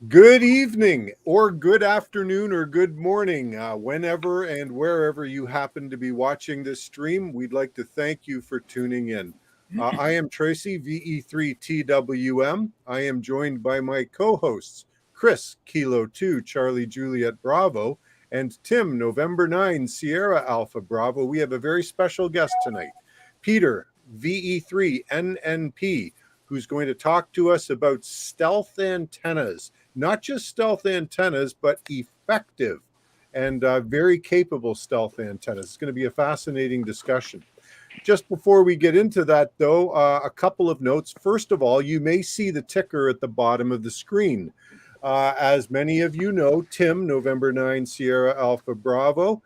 Good evening, or good afternoon, or good morning, whenever and wherever you happen to be watching this stream. We'd like to thank you for tuning in. I am Tracy VE3TWM. I am joined by my co hosts, Chris Kilo 2 Charlie Juliet Bravo and Tim November 9 Sierra Alpha Bravo. We have a very special guest tonight, Peter VE3NNP, who's going to talk to us about stealth antennas. Not just stealth antennas, but effective and very capable stealth antennas. It's going to be a fascinating discussion. Just before we get into that, though, a couple of notes. First of all, you may see the ticker at the bottom of the screen. As many of you know, Tim, November 9 Sierra Alpha Bravo,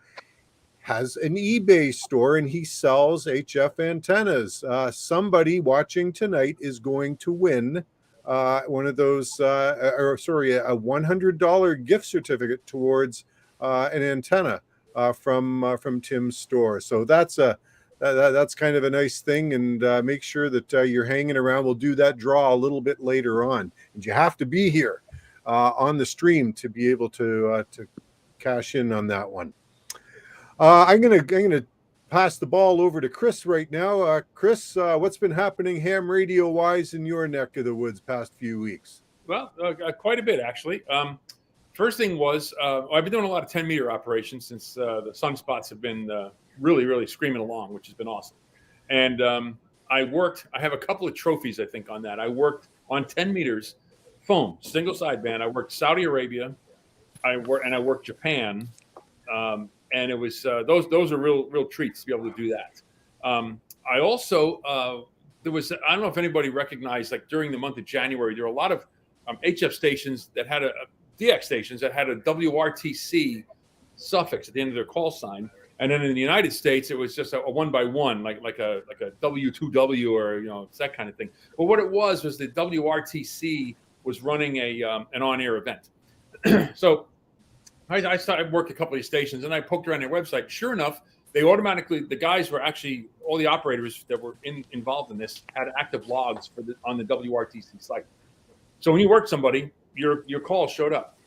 has an eBay store and he sells HF antennas. Somebody watching tonight is going to win one of those, a $100 gift certificate towards an antenna from Tim's store. So that's kind of a nice thing, and make sure that you're hanging around. We'll do that draw a little bit later on, and you have to be here on the stream to be able to cash in on that one. I'm gonna pass the ball over to Chris right now. Chris, what's been happening ham radio wise in your neck of the woods past few weeks? Well, quite a bit actually. First thing was I've been doing a lot of 10-meter operations since the sunspots have been really screaming along, which has been awesome. And I have a couple of trophies, I think, on that. I worked on 10 meters foam, single sideband. I worked Saudi Arabia, I worked Japan. And it was those are real treats to be able to do that. I also I don't know if anybody recognized, like during the month of January, there were a lot of HF stations that had DX stations that had a WRTC suffix at the end of their call sign, and then in the United States it was just a one by one, like a W2W, or it's that kind of thing. But what it was the WRTC was running an on-air event, so. I worked a couple of stations and I poked around their website. Sure enough, the guys were actually, all the operators that were involved in this had active logs on the WRTC site. So when you worked somebody, your call showed up.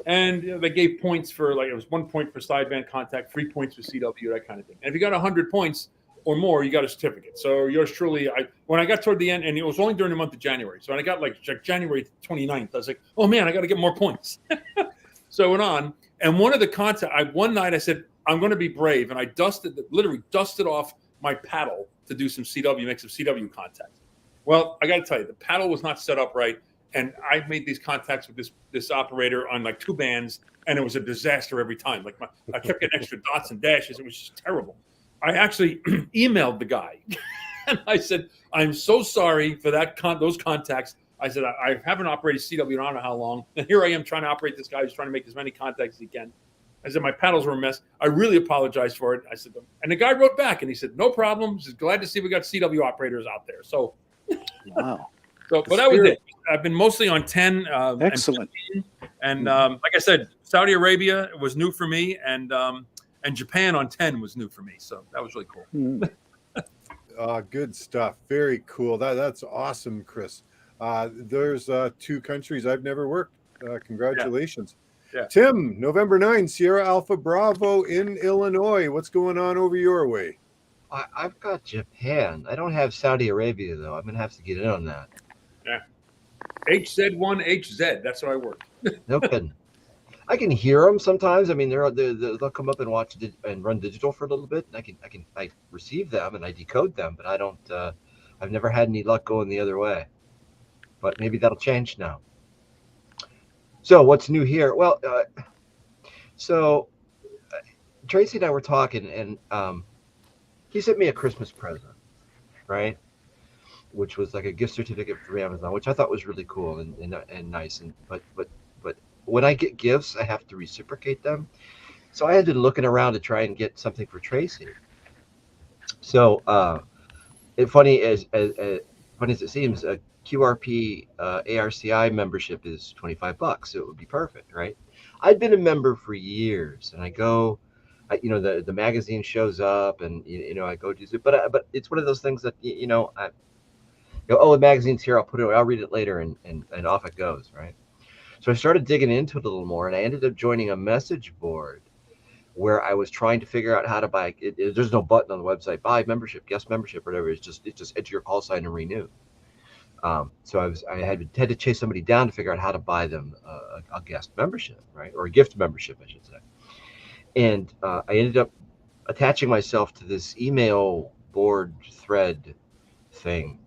And they gave points for, like, it was 1 point for sideband contact, 3 points for CW, that kind of thing. And if you got 100 points or more, you got a certificate. So yours truly, when I got toward the end, and it was only during the month of January. So when I got like January 29th, I was like, oh man, I got to get more points. So I went on. And one night I said, I'm going to be brave. And I literally dusted off my paddle to do some CW, make some CW contact. Well, I got to tell you, the paddle was not set up right. And I made these contacts with this operator on like 2 bands, and it was a disaster every time. Like I kept getting extra dots and dashes. It was just terrible. I actually emailed the guy and I said, I'm so sorry for those contacts. I said, I haven't operated CW in I don't know how long. And here I am trying to operate this guy who's trying to make as many contacts as he can. I said, my paddles were a mess. I really apologize for it. I said, and the guy wrote back and he said, no problem. He's glad to see we got CW operators out there. So, wow. But that was it. I've been mostly on 10. Excellent. And like I said, Saudi Arabia was new for me, and Japan on 10 was new for me. So that was really cool. Good stuff. Very cool. That's awesome, Chris. There's 2 countries I've never worked. Congratulations. Yeah. Tim, November 9, Sierra Alpha Bravo in Illinois. What's going on over your way? I've got Japan. I don't have Saudi Arabia, though. I'm going to have to get in on that. Yeah. HZ1HZ. That's how I work. No kidding. I can hear them sometimes. I mean, they'll come up and watch and run digital for a little bit, and I receive them and I decode them, but I don't. I've never had any luck going the other way. But maybe that'll change now. So what's new here? Well, Tracy and I were talking, and he sent me a Christmas present, right? Which was like a gift certificate through Amazon, which I thought was really cool and nice. But when I get gifts, I have to reciprocate them. So I had been looking around to try and get something for Tracy. So funny as it seems, a QRP ARCI membership is $25, so it would be perfect, right? I'd been a member for years, and I go, the magazine shows up, and I go do it, but it's one of those things that oh, the magazine's here, I'll read it later, and off it goes, right? So I started digging into it a little more, and I ended up joining a message board where I was trying to figure out how to buy. There's no button on the website, buy membership, guest membership, whatever. It's just enter your call sign and renew. So I had to chase somebody down to figure out how to buy them a guest membership, right, or a gift membership, I should say. And I ended up attaching myself to this email board thread thing.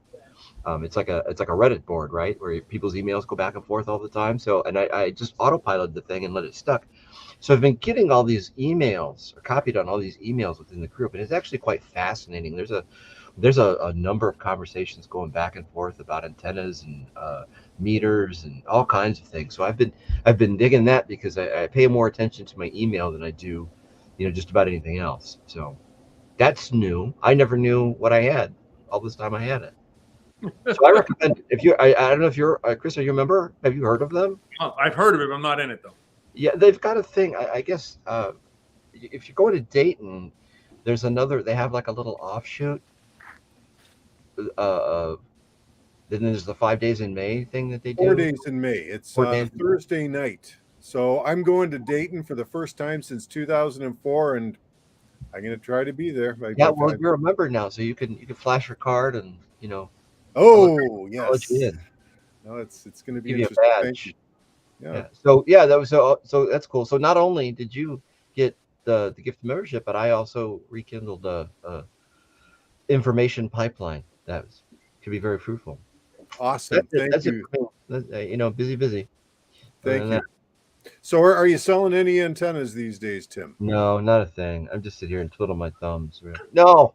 It's like a Reddit board, right, where people's emails go back and forth all the time. So, and I just autopiloted the thing and let it stuck. So I've been getting all these emails, or copied on all these emails within the group, and it's actually quite fascinating. There's a number of conversations going back and forth about antennas and meters and all kinds of things. So I've been digging that because I pay more attention to my email than I do, just about anything else. So that's new. I never knew what I had all this time I had it. So I recommend it. If you, I don't know if you're Chris, are you a member? Have you heard of them? Oh, I've heard of it, but I'm not in it though. Yeah, they've got a thing. I guess if you go to Dayton, there's another. They have like a little offshoot. Then there's the 5 days in May thing that they do. 4 days in May. It's Thursday night. So I'm going to Dayton for the first time since 2004, and I'm going to try to be there. Yeah, well, you're a member now, so you can flash your card and Oh yes. No, it's going to be give you interesting. a Thank you. badge. Yeah. So yeah, that was so that's cool. So not only did you get the gift membership, but I also rekindled a information pipeline that could be very fruitful. Awesome. Thank you. Busy. Thank you. So are you selling any antennas these days, Tim? No, not a thing. I'm just sit here and twiddle my thumbs. No.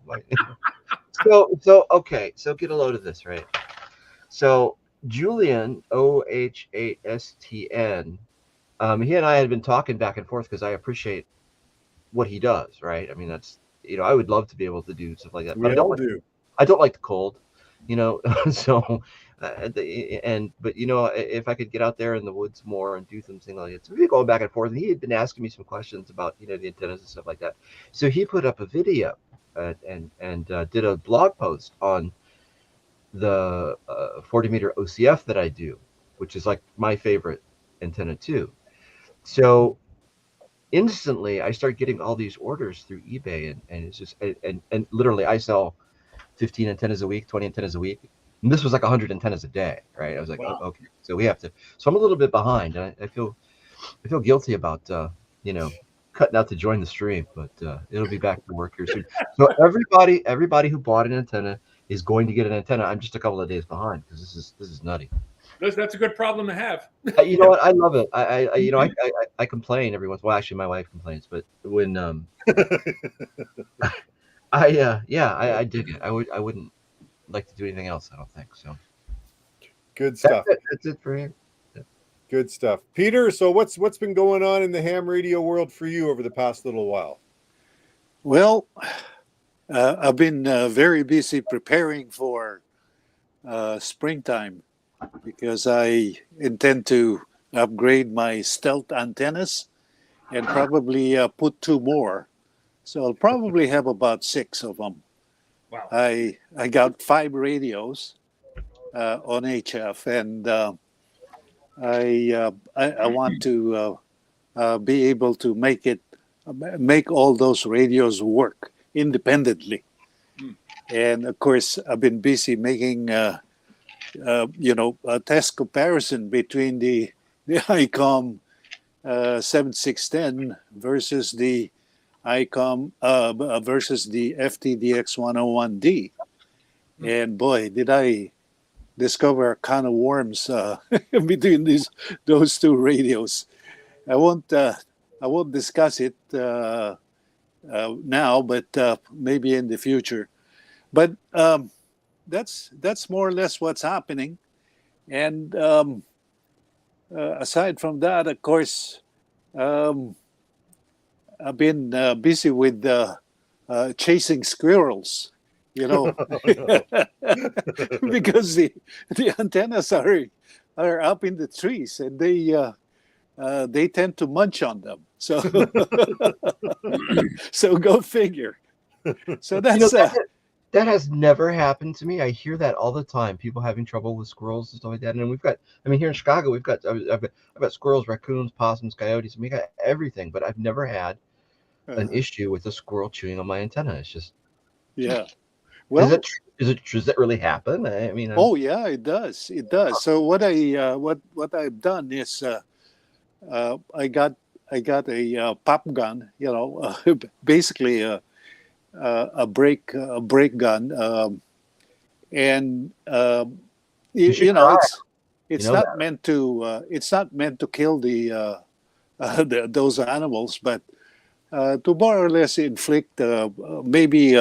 Okay. So get a load of this, right? So Julian, OHASTN, he and I had been talking back and forth because I appreciate what he does, right? I mean, that's, I would love to be able to do stuff like that. But I don't like the cold, so, but if I could get out there in the woods more and do something like that. So we were going back and forth, and he had been asking me some questions about, the antennas and stuff like that. So he put up a video and did a blog post on the 40 meter OCF that I do, which is like my favorite antenna too. So instantly I start getting all these orders through eBay, and it's just, and literally I sell 15 antennas a week, 20 antennas a week. And this was like 100 antennas a day, right? I was like, wow. Oh, okay, so we have to, so I'm a little bit behind. And I feel guilty about, cutting out to join the stream, but it'll be back to work here soon. So everybody who bought an antenna is going to get an antenna. I'm just a couple of days behind because this is nutty. That's a good problem to have. You know what? I love it. I complain every once in a while. Actually, my wife complains, but when I dig it. I wouldn't like to do anything else. I don't think so. Good stuff. That's it for here. Good stuff, Peter. So what's been going on in the ham radio world for you over the past little while? Well, I've been very busy preparing for springtime because I intend to upgrade my stealth antennas and probably put 2 more. So I'll probably have about 6 of them. Wow. I got 5 radios on HF, and I want to be able to make all those radios work independently. And of course, I've been busy making a test comparison between the ICOM 7610 versus the ICOM versus the FTDX 101D. And boy, did I discover a can of worms between those 2 radios. I won't discuss it now, but maybe in the future. But that's more or less what's happening. And aside from that, of course, I've been busy with chasing squirrels, because the antennas are up in the trees, and they tend to munch on them. So so go figure. So that's That has never happened to me. I hear that all the time. People having trouble with squirrels and stuff like that. And we've got, I mean, here in Chicago, I've got squirrels, raccoons, possums, coyotes, and we got everything. But I've never had an issue with a squirrel chewing on my antenna. It's just, Yeah. Well, does that really happen? I mean, oh yeah, it does. It does. So what I've done is I got a pop gun. Basically a brake gun, and it's not meant to kill those animals, but to more or less inflict maybe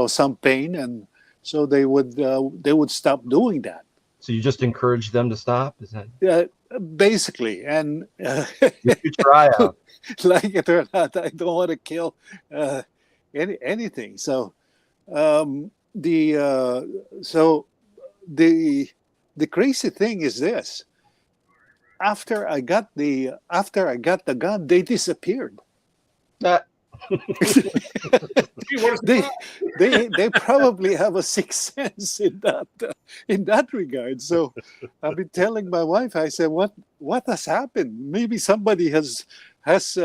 some pain, and so they would stop doing that. So you just encourage them to stop? Is that basically? And you try out. Like it or not, I don't want to kill anything. So the crazy thing is this: after I got the gun, they disappeared. They probably have a sixth sense in that regard. So I've been telling my wife, I said, what has happened? Maybe somebody has raised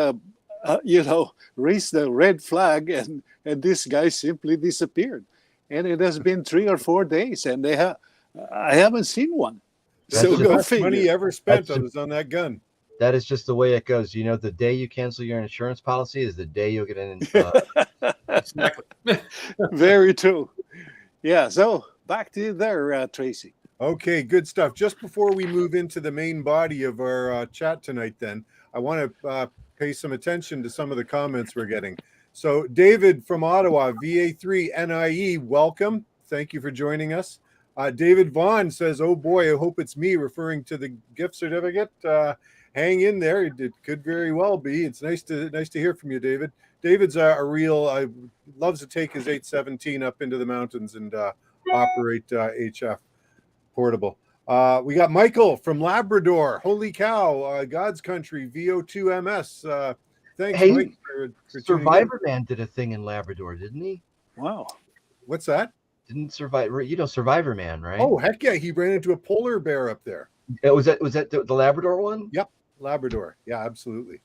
the red flag, and this guy simply disappeared. And it has been 3 or 4 days, and I haven't seen one. So the best money ever spent was on that gun. That is just the way it goes. The day you cancel your insurance policy is the day you'll get an Exactly. Very true. Yeah. So back to you there, Tracy. Okay, good stuff. Just before we move into the main body of our chat tonight, then, I want to pay some attention to some of the comments we're getting. So David from Ottawa, VE3NNP, welcome. Thank you for joining us. David Vaughn says, oh boy, I hope it's me, referring to the gift certificate. Hang in there. It could very well be. It's nice to hear from you, David. David's a real, loves to take his 817 up into the mountains and operate HF portable. We got Michael from Labrador. Holy cow, God's country, VO2MS. Thanks, hey, Mike, for Survivor Man did a thing in Labrador, didn't he? Wow. What's that? Didn't Survivor Man, right? Oh, heck yeah. He ran into a polar bear up there. Was that the Labrador one? Yep. Labrador. Yeah, absolutely.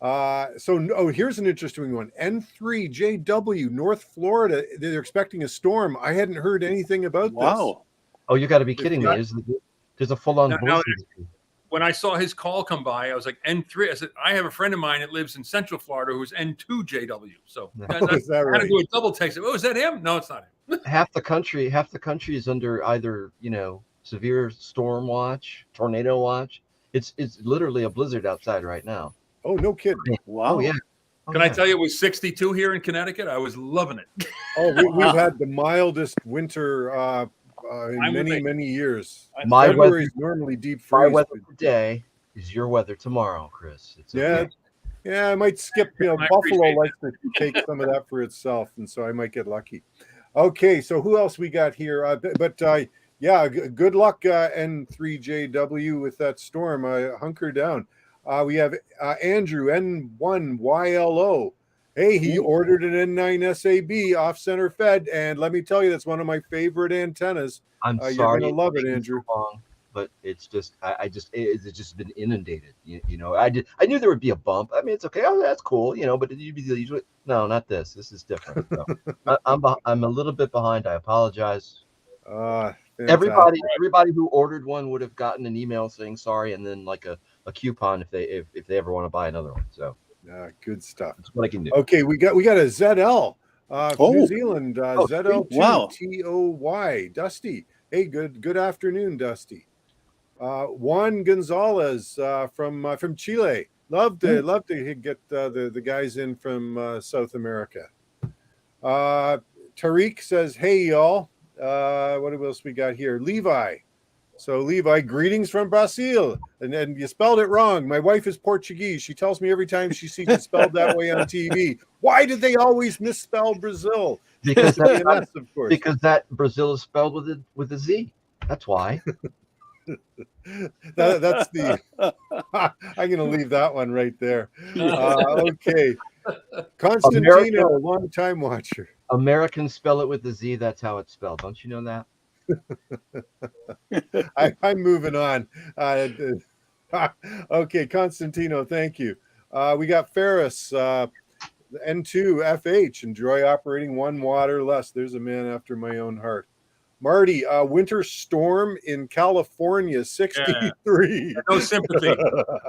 Here's an interesting one. N3JW, North Florida. They're expecting a storm. I hadn't heard anything about this. Wow. Oh, you got to be kidding me. There's a full-on blizzard. When I saw his call come by, I was like, N3. I said, I have a friend of mine that lives in Central Florida who's N2JW. So I had to do a double text. Oh, is that him? No, it's not him. half the country is under either, severe storm watch, tornado watch. It's literally a blizzard outside right now. Oh, no kidding. Wow. Oh, yeah. Can I tell you it was 62 here in Connecticut? I was loving it. Oh, we've had the mildest winter in many years. February is normally deep freeze. My weather today is your weather tomorrow, Chris. It's okay. Yeah, I might skip. Buffalo likes to take some of that for itself, and so I might get lucky. Okay, so who else we got here? Good luck, N3JW, with that storm. Hunker down. We have Andrew, N1YLO. Hey, he ordered an N9 SAB off center fed, and let me tell you, that's one of my favorite antennas. I'm sorry, you're gonna love it, Andrew. But it's just, it's just been inundated. I knew there would be a bump. I mean, it's okay. Oh, that's cool. But usually, no, not this. This is different. So I'm a little bit behind. I apologize. Everybody who ordered one would have gotten an email saying sorry, and then like a coupon if they ever want to buy another one. So good stuff. That's what I can do. Okay, we got a ZL from New Zealand. ZL2 wow. TOY. Dusty. Hey, good afternoon, Dusty. Juan Gonzalez from Chile. Love to get the guys in from South America. Tariq says, hey y'all. What else we got here? Levi. So Levi, greetings from Brazil. And you spelled it wrong. My wife is Portuguese. She tells me every time she sees it spelled that way on TV. Why did they always misspell Brazil? Because that Brazil is spelled with a Z. That's why. That's the I'm gonna leave that one right there. Okay. Constantino, long time watcher. Americans spell it with a Z. That's how it's spelled. Don't you know that? I'm moving on. Okay, Constantino, thank you. We got Ferris, N2FH, enjoy operating 1 watt or less. There's a man after my own heart. Marty, winter storm in California, 63. Yeah. No sympathy.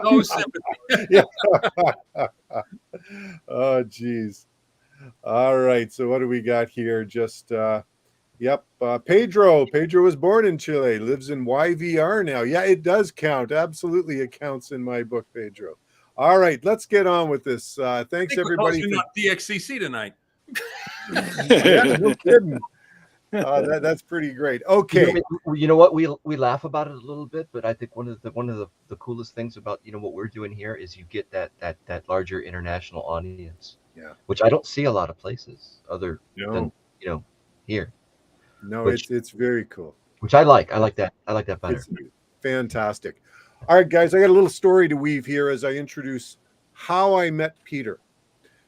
No sympathy. Yeah. Oh, geez. All right. So what do we got here? Just, yep. Pedro. Pedro was born in Chile, lives in YVR now. Yeah, it does count. Absolutely, it counts in my book, Pedro. All right, let's get on with this. Thanks, everybody. Not DXCC tonight. Yeah, no kidding. That's pretty great. Okay. You know what? We laugh about it a little bit, but I think one of the coolest things about what we're doing here is you get that larger international audience. Yeah. Which I don't see a lot of places other than here. No, it's very cool. Which I like. I like that. I like that better. It's fantastic. All right, guys, I got a little story to weave here as I introduce how I met Peter.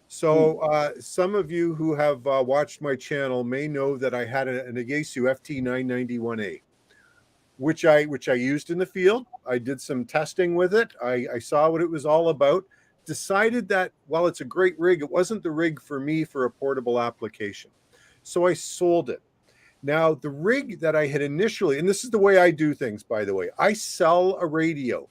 So some of you who have watched my channel may know that I had an Yaesu FT991A, which I used in the field. I did some testing with it. I saw what it was all about. Decided that while it's a great rig, it wasn't the rig for me for a portable application. So I sold it. Now, the rig that I had initially, and this is the way I do things, by the way, I sell a radio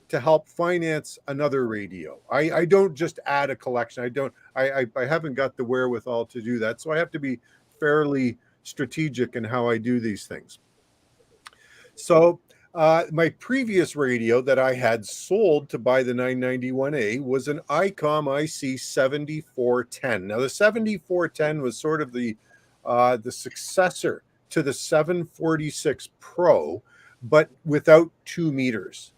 to help finance another radio. I don't just add a collection. I haven't got the wherewithal to do that. So I have to be fairly strategic in how I do these things. So my previous radio that I had sold to buy the 991A was an ICOM IC 7410. Now the 7410 was sort of the successor to the 746 Pro, but without 2 meters.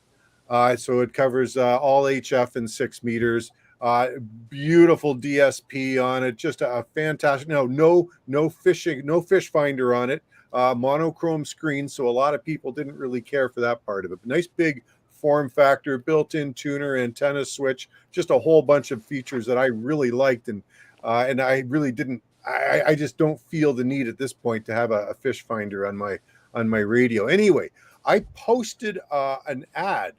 So it covers all HF and 6 meters. Beautiful DSP on it, just a fantastic. No fishing, no fish finder on it. Monochrome screen, so a lot of people didn't really care for that part of it. But nice big form factor, built-in tuner, antenna switch, just a whole bunch of features that I really liked, and I really didn't. I just don't feel the need at this point to have a fish finder on my radio. Anyway, I posted an ad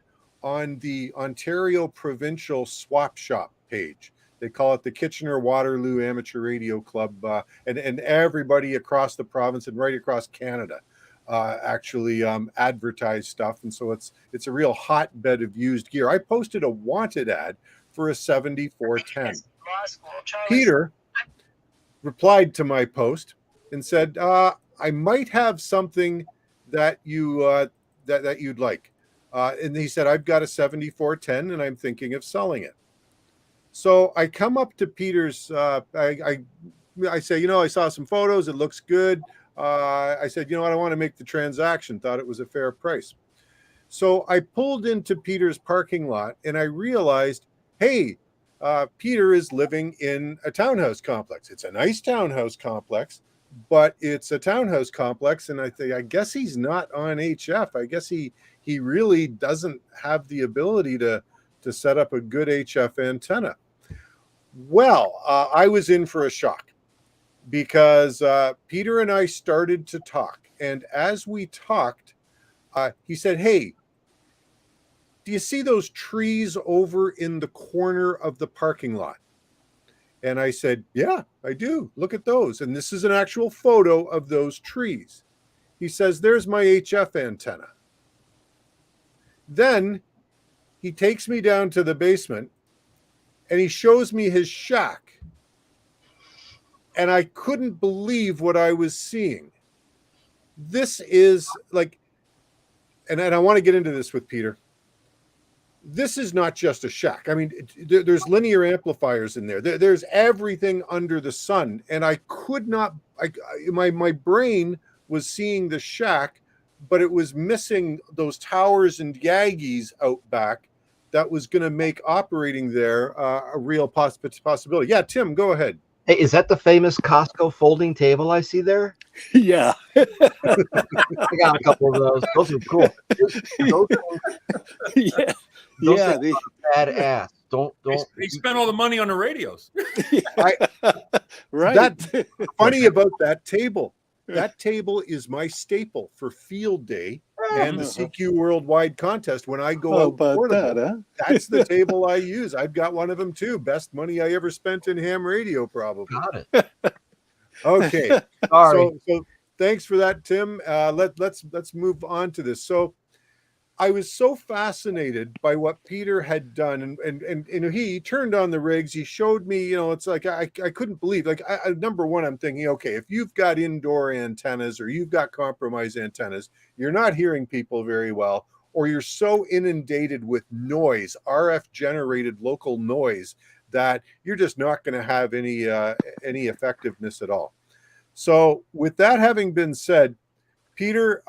on the Ontario Provincial Swap Shop page. They call it the Kitchener-Waterloo Amateur Radio Club, and everybody across the province and right across Canada actually advertise stuff, and so it's a real hotbed of used gear. I posted a wanted ad for a 7410. Peter replied to my post and said, "I might have something that you that you'd like." And he said, "I've got a 7410 and I'm thinking of selling it." So I come up to Peter's, I say, I saw some photos, it looks good. I said, I don't want to make the transaction, thought it was a fair price. So I pulled into Peter's parking lot and I realized, hey, Peter is living in a townhouse complex. It's a nice townhouse complex, but it's a townhouse complex. And I guess he's not on HF. I guess he really doesn't have the ability to set up a good HF antenna. Well, I was in for a shock because Peter and I started to talk. And as we talked, he said, hey, do you see those trees over in the corner of the parking lot? And I said, yeah, I do. Look at those. And this is an actual photo of those trees. He says, there's my HF antenna. Then he takes me down to the basement and he shows me his shack. And I couldn't believe what I was seeing. This is like, and I want to get into this with Peter. This is not just a shack. I mean, there's linear amplifiers in there. There's everything under the sun. And I could not, my brain was seeing the shack, but it was missing those towers and yaggies out back that was going to make operating there a real possibility. Yeah, Tim, go ahead. Hey, is that the famous Costco folding table I see there? Yeah. I got a couple of those. Those are cool. Those Yeah. are badass. He spent all the money on the radios. Right. That's funny about that table. That table is my staple for field day and the CQ Worldwide contest. When I go How out about portable, that, huh? that's the table I use. I've got one of them too. Best money I ever spent in ham radio, probably. Got it. Okay. Sorry. So thanks for that, Tim. Let's move on to this. So I was so fascinated by what Peter had done, and he turned on the rigs. He showed me, it's like I couldn't believe. Like, number one, I'm thinking, okay, if you've got indoor antennas or you've got compromised antennas, you're not hearing people very well, or you're so inundated with noise, RF generated local noise, that you're just not going to have any effectiveness at all. So, with that having been said, Peter,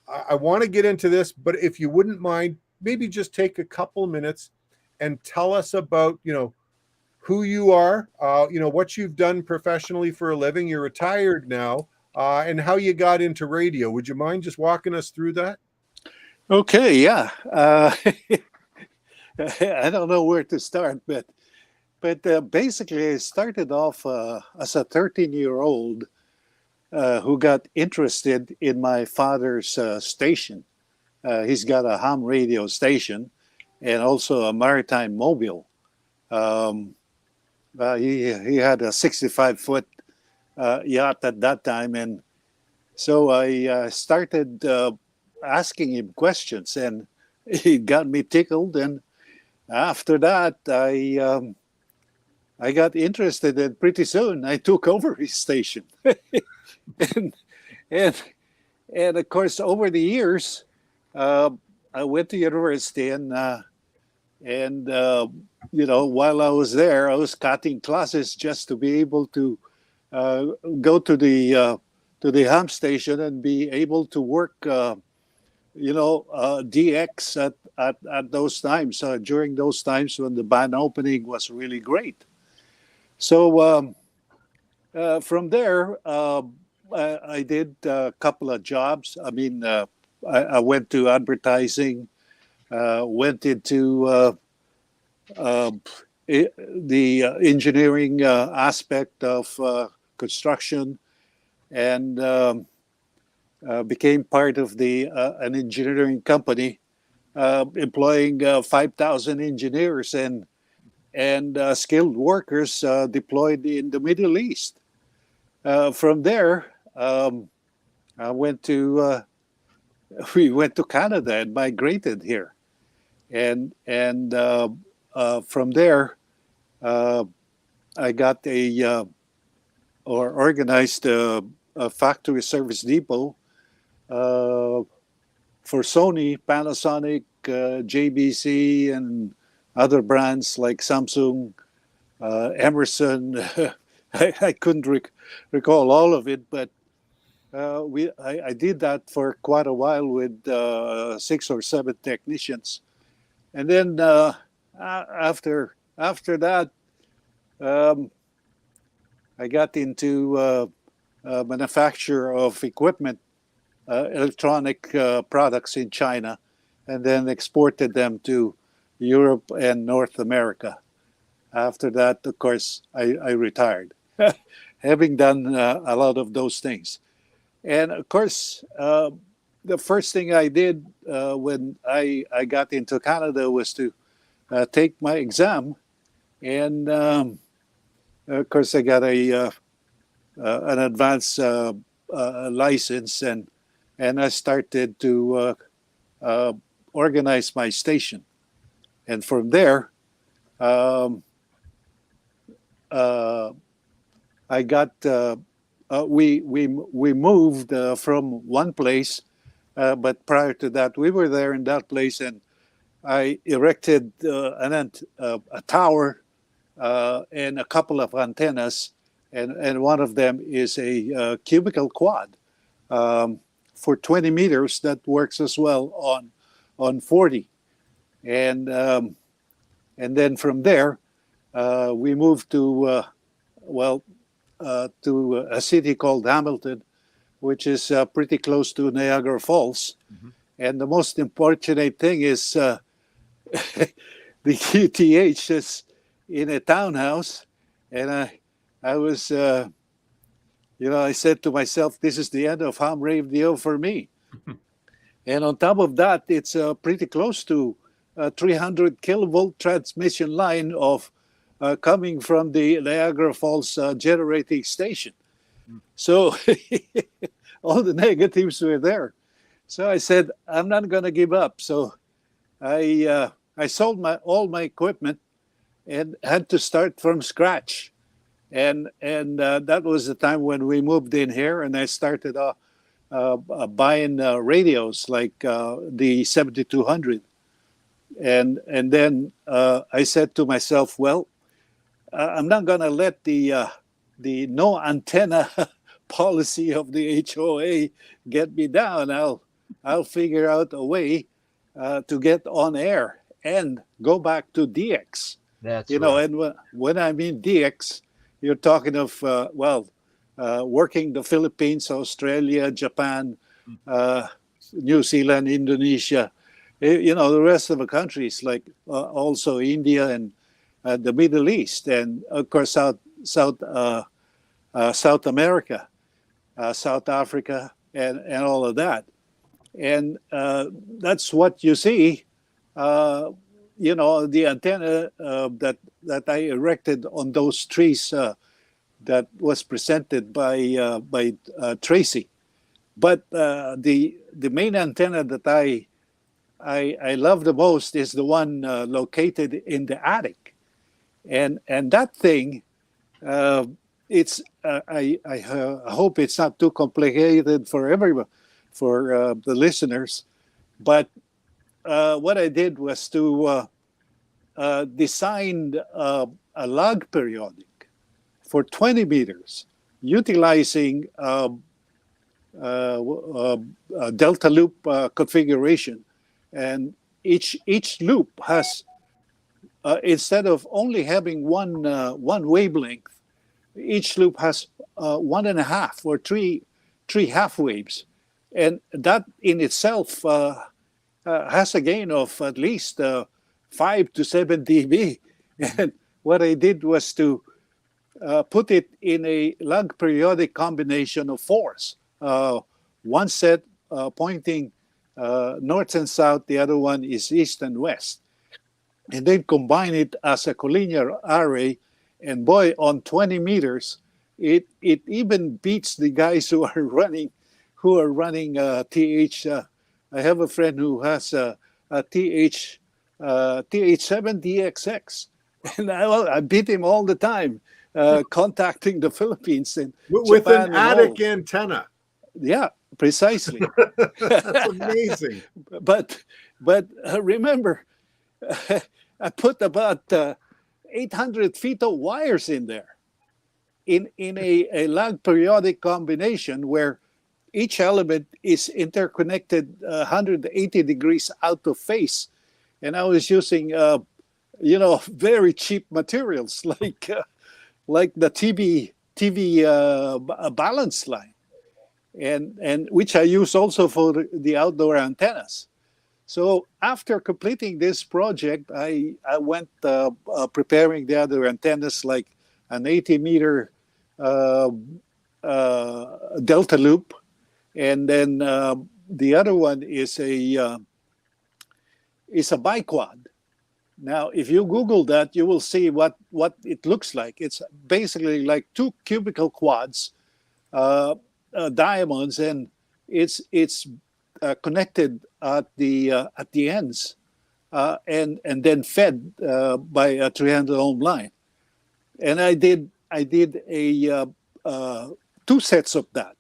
I want to get into this, but if you wouldn't mind, maybe just take a couple minutes and tell us about, who you are, what you've done professionally for a living. You're retired now, and how you got into radio. Would you mind just walking us through that? Okay, yeah. I don't know where to start, but basically I started off as a 13-year-old who got interested in my father's station. He's got a ham radio station and also a maritime mobile. He had a 65-foot yacht at that time, and so I started asking him questions, and he got me tickled. And after that, I got interested, and pretty soon I took over his station. and of course, over the years, I went to university, and while I was there, I was cutting classes just to be able to go to the ham station and be able to work, DX at those times, during those times when the band opening was really great. So from there, I did a couple of jobs. I mean, I went to advertising, went into the engineering aspect of construction, and became part of an engineering company employing 5,000 engineers and skilled workers deployed in the Middle East. From there, we went to Canada and migrated here, and from there, I got organized a factory service depot for Sony, Panasonic, JBC, and other brands like Samsung, Emerson. I couldn't recall all of it, but I did that for quite a while with 6 or 7 technicians, and then after that, I got into manufacture of equipment, electronic products in China, and then exported them to Europe and North America. After that, of course, I retired, having done a lot of those things. And of course, the first thing I did when I got into Canada was to take my exam. And of course, I got an advanced license, and I started to organize my station. And from there, I got we moved from one place, but prior to that, we were there in that place, and I erected a tower and a couple of antennas, and one of them is a cubical quad for 20 meters that works as well on 40, and then from there we moved to a city called Hamilton, which is pretty close to Niagara Falls. Mm-hmm. And the most unfortunate thing is the QTH is in a townhouse, and I was, I said to myself, this is the end of ham radio for me. And on top of that, it's pretty close to a 300 kilovolt transmission line of coming from the Niagara Falls generating station. So all the negatives were there. So I said, I'm not going to give up. So I sold all my equipment and had to start from scratch. And that was the time when we moved in here, and I started buying radios like the 7200. And then I said to myself, well, I'm not going to let the no antenna policy of the HOA get me down. I'll figure out a way to get on air and go back to DX. That's And when I mean DX, you're talking of working the Philippines, Australia, Japan, New Zealand, Indonesia, the rest of the countries, like also India and the Middle East, and of course South America, South Africa, and all of that. And that's what you see. The antenna that I erected on those trees that was presented by Tracy. But the main antenna that I love the most is the one located in the attic, and that thing. It's I hope it's not too complicated for everyone, for the listeners, but what I did was to design a log periodic for 20 meters, utilizing a delta loop configuration, and each loop has instead of only having one wavelength, each loop has 1.5 or three half waves, and that in itself has a gain of at least 5 to 7 dB. And what I did was to put it in a log periodic combination of 4s. One set pointing north and south, the other one is east and west. And then combine it as a collinear array. And boy, on 20 meters, it even beats the guys who are running TH. I have a friend who has a TH TH7DXX, and I beat him all the time, contacting the Philippines and with Japan an attic antenna. Yeah, precisely. That's amazing. But remember, I put about 800 feet of wires in there, in a log periodic combination where each element is interconnected 180 degrees out of phase. And I was using, very cheap materials like the TV balance line, and which I use also for the outdoor antennas. So after completing this project, I went preparing the other antennas, like an 80-meter delta loop, and then the other one is a biquad. Now, if you Google that, you will see what it looks like. It's basically like two cubical quads, diamonds, and it's connected at the ends, and then fed by a 300 ohm line. And I did a 2 sets of that,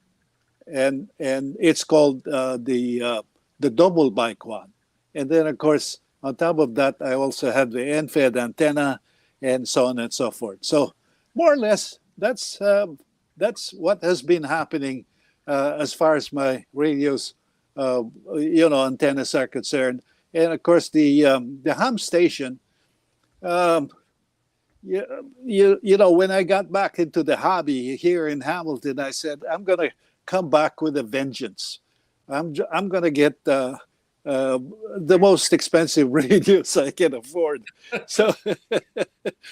and it's called the double biquad. And then, of course, on top of that, I also have the end-fed antenna, and so on and so forth. So, more or less, that's what has been happening as far as my radios, antennas are concerned. And of course, the ham station. When I got back into the hobby here in Hamilton, I said, I'm going to come back with a vengeance. I'm going to get the most expensive radios I can afford. So,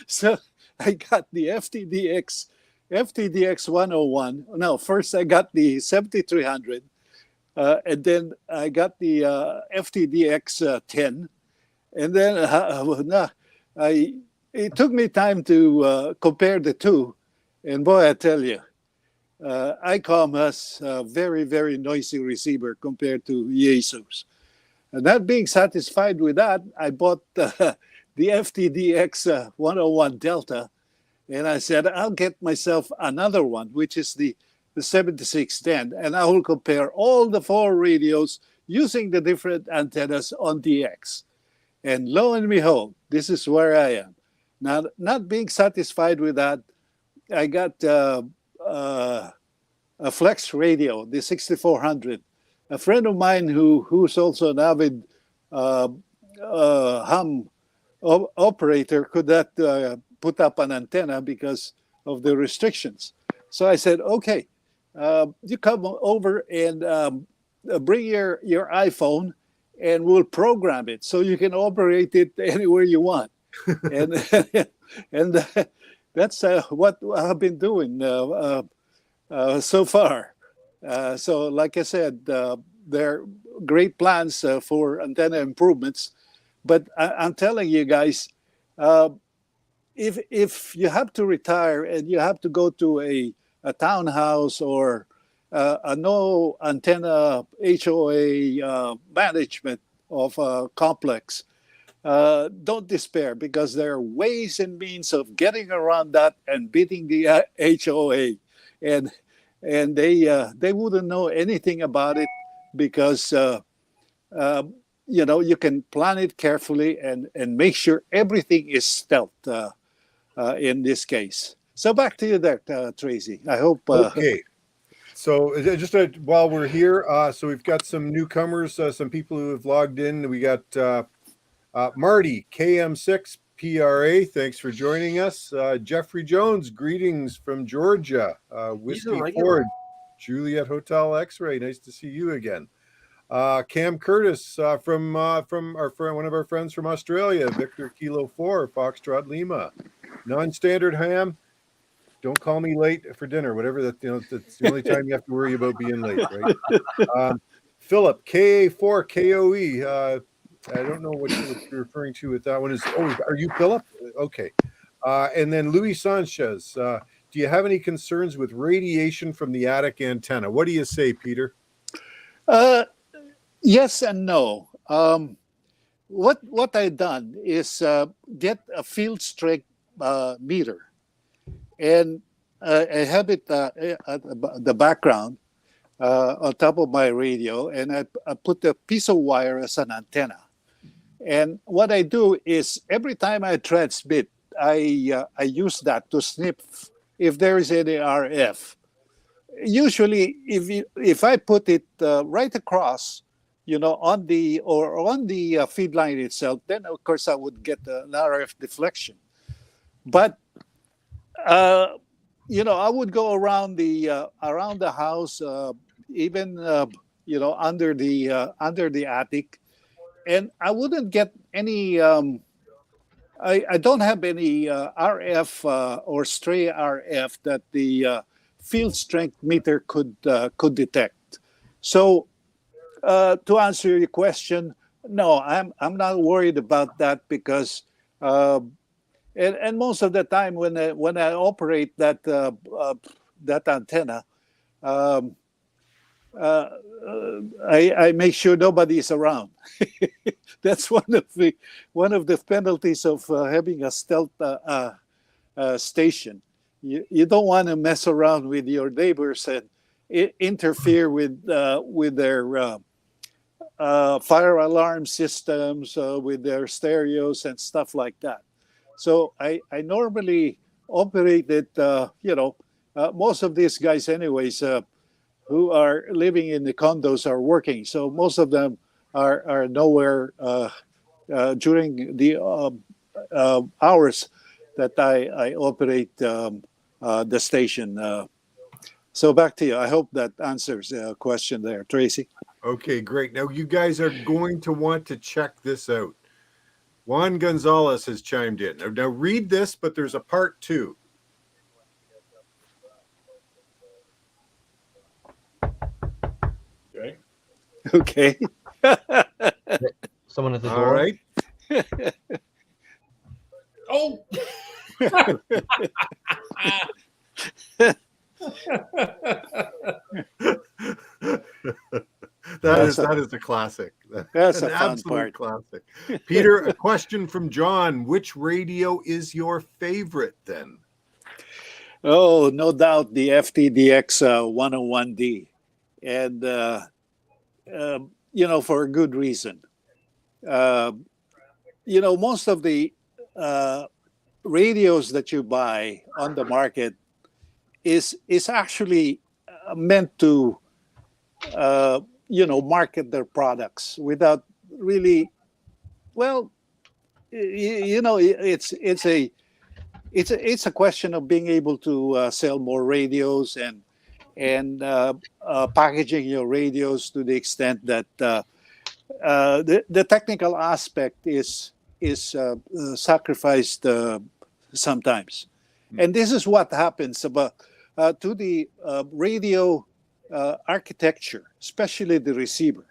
so I got the FTDX 101. No, first I got the 7300, and then I got the FTDX 10, and then it took me time to compare the two, and boy, I tell you, ICOM has a very, very noisy receiver compared to Jesus. And not being satisfied with that, I bought the FTDX 101 Delta, and I said, I'll get myself another one, which is the 7610, and I will compare all the 4 radios using the different antennas on DX. And lo and behold, this is where I am. Now, not being satisfied with that, I got a Flex radio, the 6400. A friend of mine who's also an avid ham operator could not put up an antenna because of the restrictions. So I said, okay, you come over and bring your iPhone and we'll program it so you can operate it anywhere you want. and that's what I've been doing so far. So like I said, there are great plans for antenna improvements. But I'm telling you guys, if you have to retire and you have to go to a townhouse or a no antenna HOA management of a complex, don't despair, because there are ways and means of getting around that and beating the HOA, and they wouldn't know anything about it because you can plan it carefully and make sure everything is stealth in this case. So back to you there, Tracy. I hope. Okay. So just while we're here, so we've got some newcomers, some people who have logged in. We got Marty, KM6PRA. Thanks for joining us. Jeffrey Jones, greetings from Georgia. Whiskey Ford, Juliet Hotel X-Ray. Nice to see you again. Cam Curtis from our friend, one of our friends from Australia, Victor Kilo 4, Foxtrot Lima. Non-standard ham. Don't call me late for dinner, whatever that, that's the only time you have to worry about being late, right? Philip, KA4KOE. I don't know what you're referring to with that one. Are you Philip? Okay. And then Luis Sanchez. Do you have any concerns with radiation from the attic antenna? What do you say, Peter? Yes and no. What I've done is get a field strength meter. And I have it at the background on top of my radio, and I put a piece of wire as an antenna. And what I do is every time I transmit, I use that to snip if there is any RF. Usually, if I put it right across, on the feed line itself, then of course I would get an RF deflection. But I would go around the house, even under the attic, and I wouldn't get any. I don't have any RF or stray RF that the field strength meter could detect. So, to answer your question, no, I'm not worried about that because. And most of the time, when I operate that antenna, I make sure nobody is around. That's one of the penalties of having a stealth station. You don't want to mess around with your neighbors and interfere with their fire alarm systems, with their stereos and stuff like that. So I normally operate it, most of these guys anyways, who are living in the condos are working. So most of them are nowhere during the hours that I operate the station. So back to you. I hope that answers the question there, Tracy. Okay, great. Now you guys are going to want to check this out. Juan Gonzalez has chimed in. Now read this, but there's a part 2. Okay. Okay. Someone at the All door. right. Oh. That is a classic. That's an a fun absolute part. classic. Peter, a question from John. Which radio is your favorite then? Oh, no doubt the FTDX 101D. And, for a good reason. Most of the radios that you buy on the market is actually meant to, market their products without really, it's a question of being able to sell more radios and packaging your radios to the extent that the technical aspect is sacrificed sometimes. And this is what happens about to the radio architecture, especially the receiver.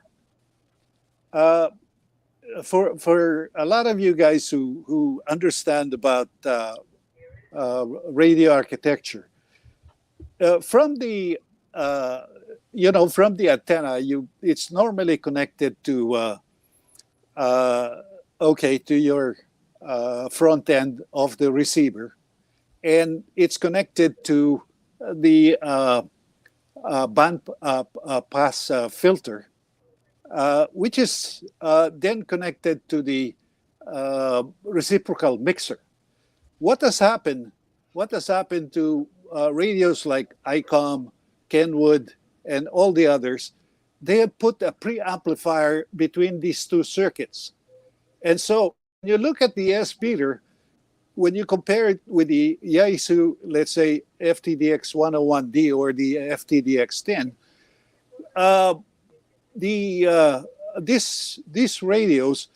For a lot of you guys who understand about radio architecture, from the antenna, it's normally connected to to your front end of the receiver, and it's connected to the band pass filter, which is then connected to the reciprocal mixer. What has happened to radios like ICOM, Kenwood, and all the others? They have put a preamplifier between these two circuits. And so when you look at the S-meter, when you compare it with the Yaesu, let's say FTDX 101D or the FTDX 10, these radios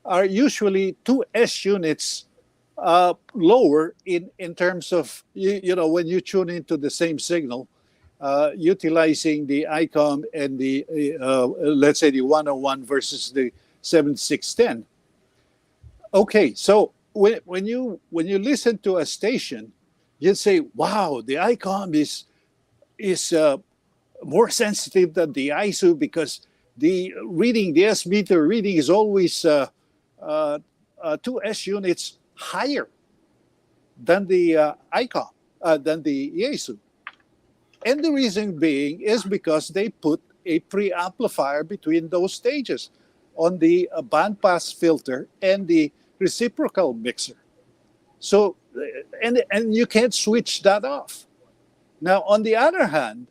are usually 2 S units lower in terms of, when you tune into the same signal, utilizing the ICOM and the, let's say the 101 versus the 7610. Okay, so when you listen to a station, you say, wow, the ICOM is more sensitive than the ISO because the S-meter reading is always 2 S units higher than the ICOM, than the ISO. And the reason being is because they put a preamplifier between those stages on the bandpass filter and the reciprocal mixer. So, and you can't switch that off. Now, on the other hand,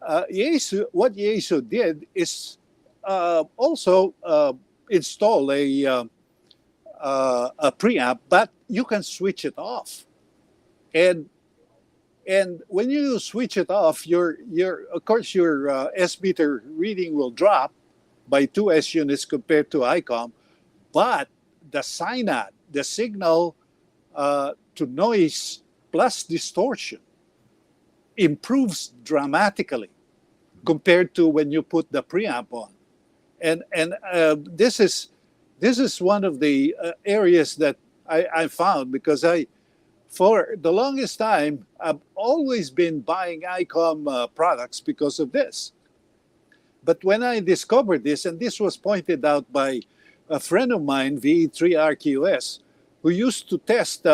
what Yaesu did is also install a preamp, but you can switch it off. And when you switch it off, your S-meter reading will drop by 2 S units compared to ICOM, but the synod, the signal to noise plus distortion, improves dramatically compared to when you put the preamp on. And this is one of the areas that I found, because for the longest time, I've always been buying ICOM products because of this. But when I discovered this, and this was pointed out by a friend of mine, VE3RQS, who used to test,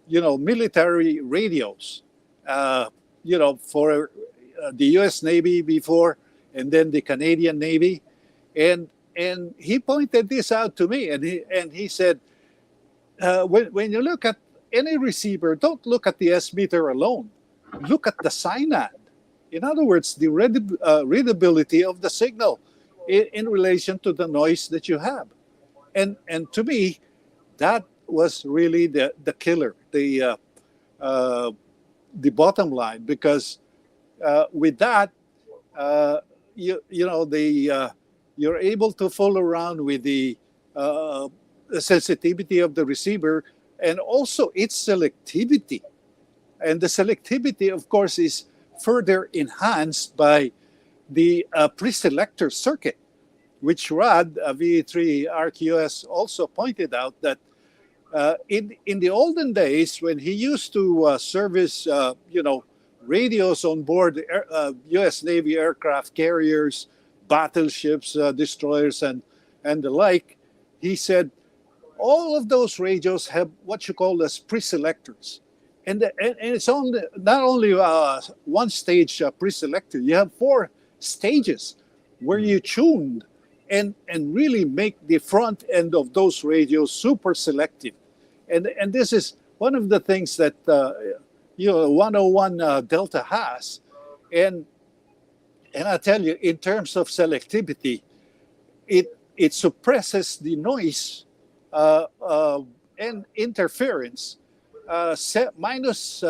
military radios, for the U.S. Navy before, and then the Canadian Navy, and he pointed this out to me, and he said, when you look at any receiver, don't look at the S-meter alone. Look at the synod. In other words, the readability of the signal in relation to the noise that you have. And to me, that was really the killer, the bottom line, because with that, you're able to fool around with the sensitivity of the receiver and also its selectivity. And the selectivity, of course, is further enhanced by the pre-selector circuit, which Rod, VE3RQS, also pointed out that in the olden days, when he used to service, radios on board U.S. Navy aircraft carriers, battleships, destroyers, and the like, he said all of those radios have what you call as pre-selectors. And it's not only one stage pre-selector, you have 4 stages where you tuned and really make the front end of those radios super selective. And this is one of the things that 101 Delta has. And I tell you, in terms of selectivity, it suppresses the noise and interference minus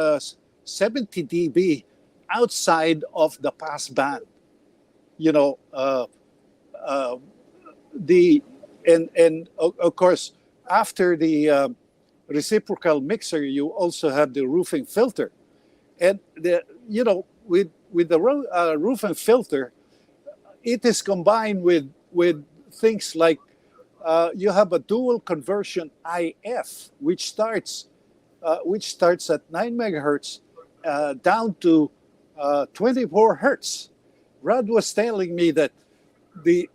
70 dB outside of the pass band. Of course, after the reciprocal mixer, you also have the roofing filter, and with the roofing filter, it is combined with things like you have a dual conversion IF, which starts at 9 megahertz down to 24 hertz. Rod was telling me that the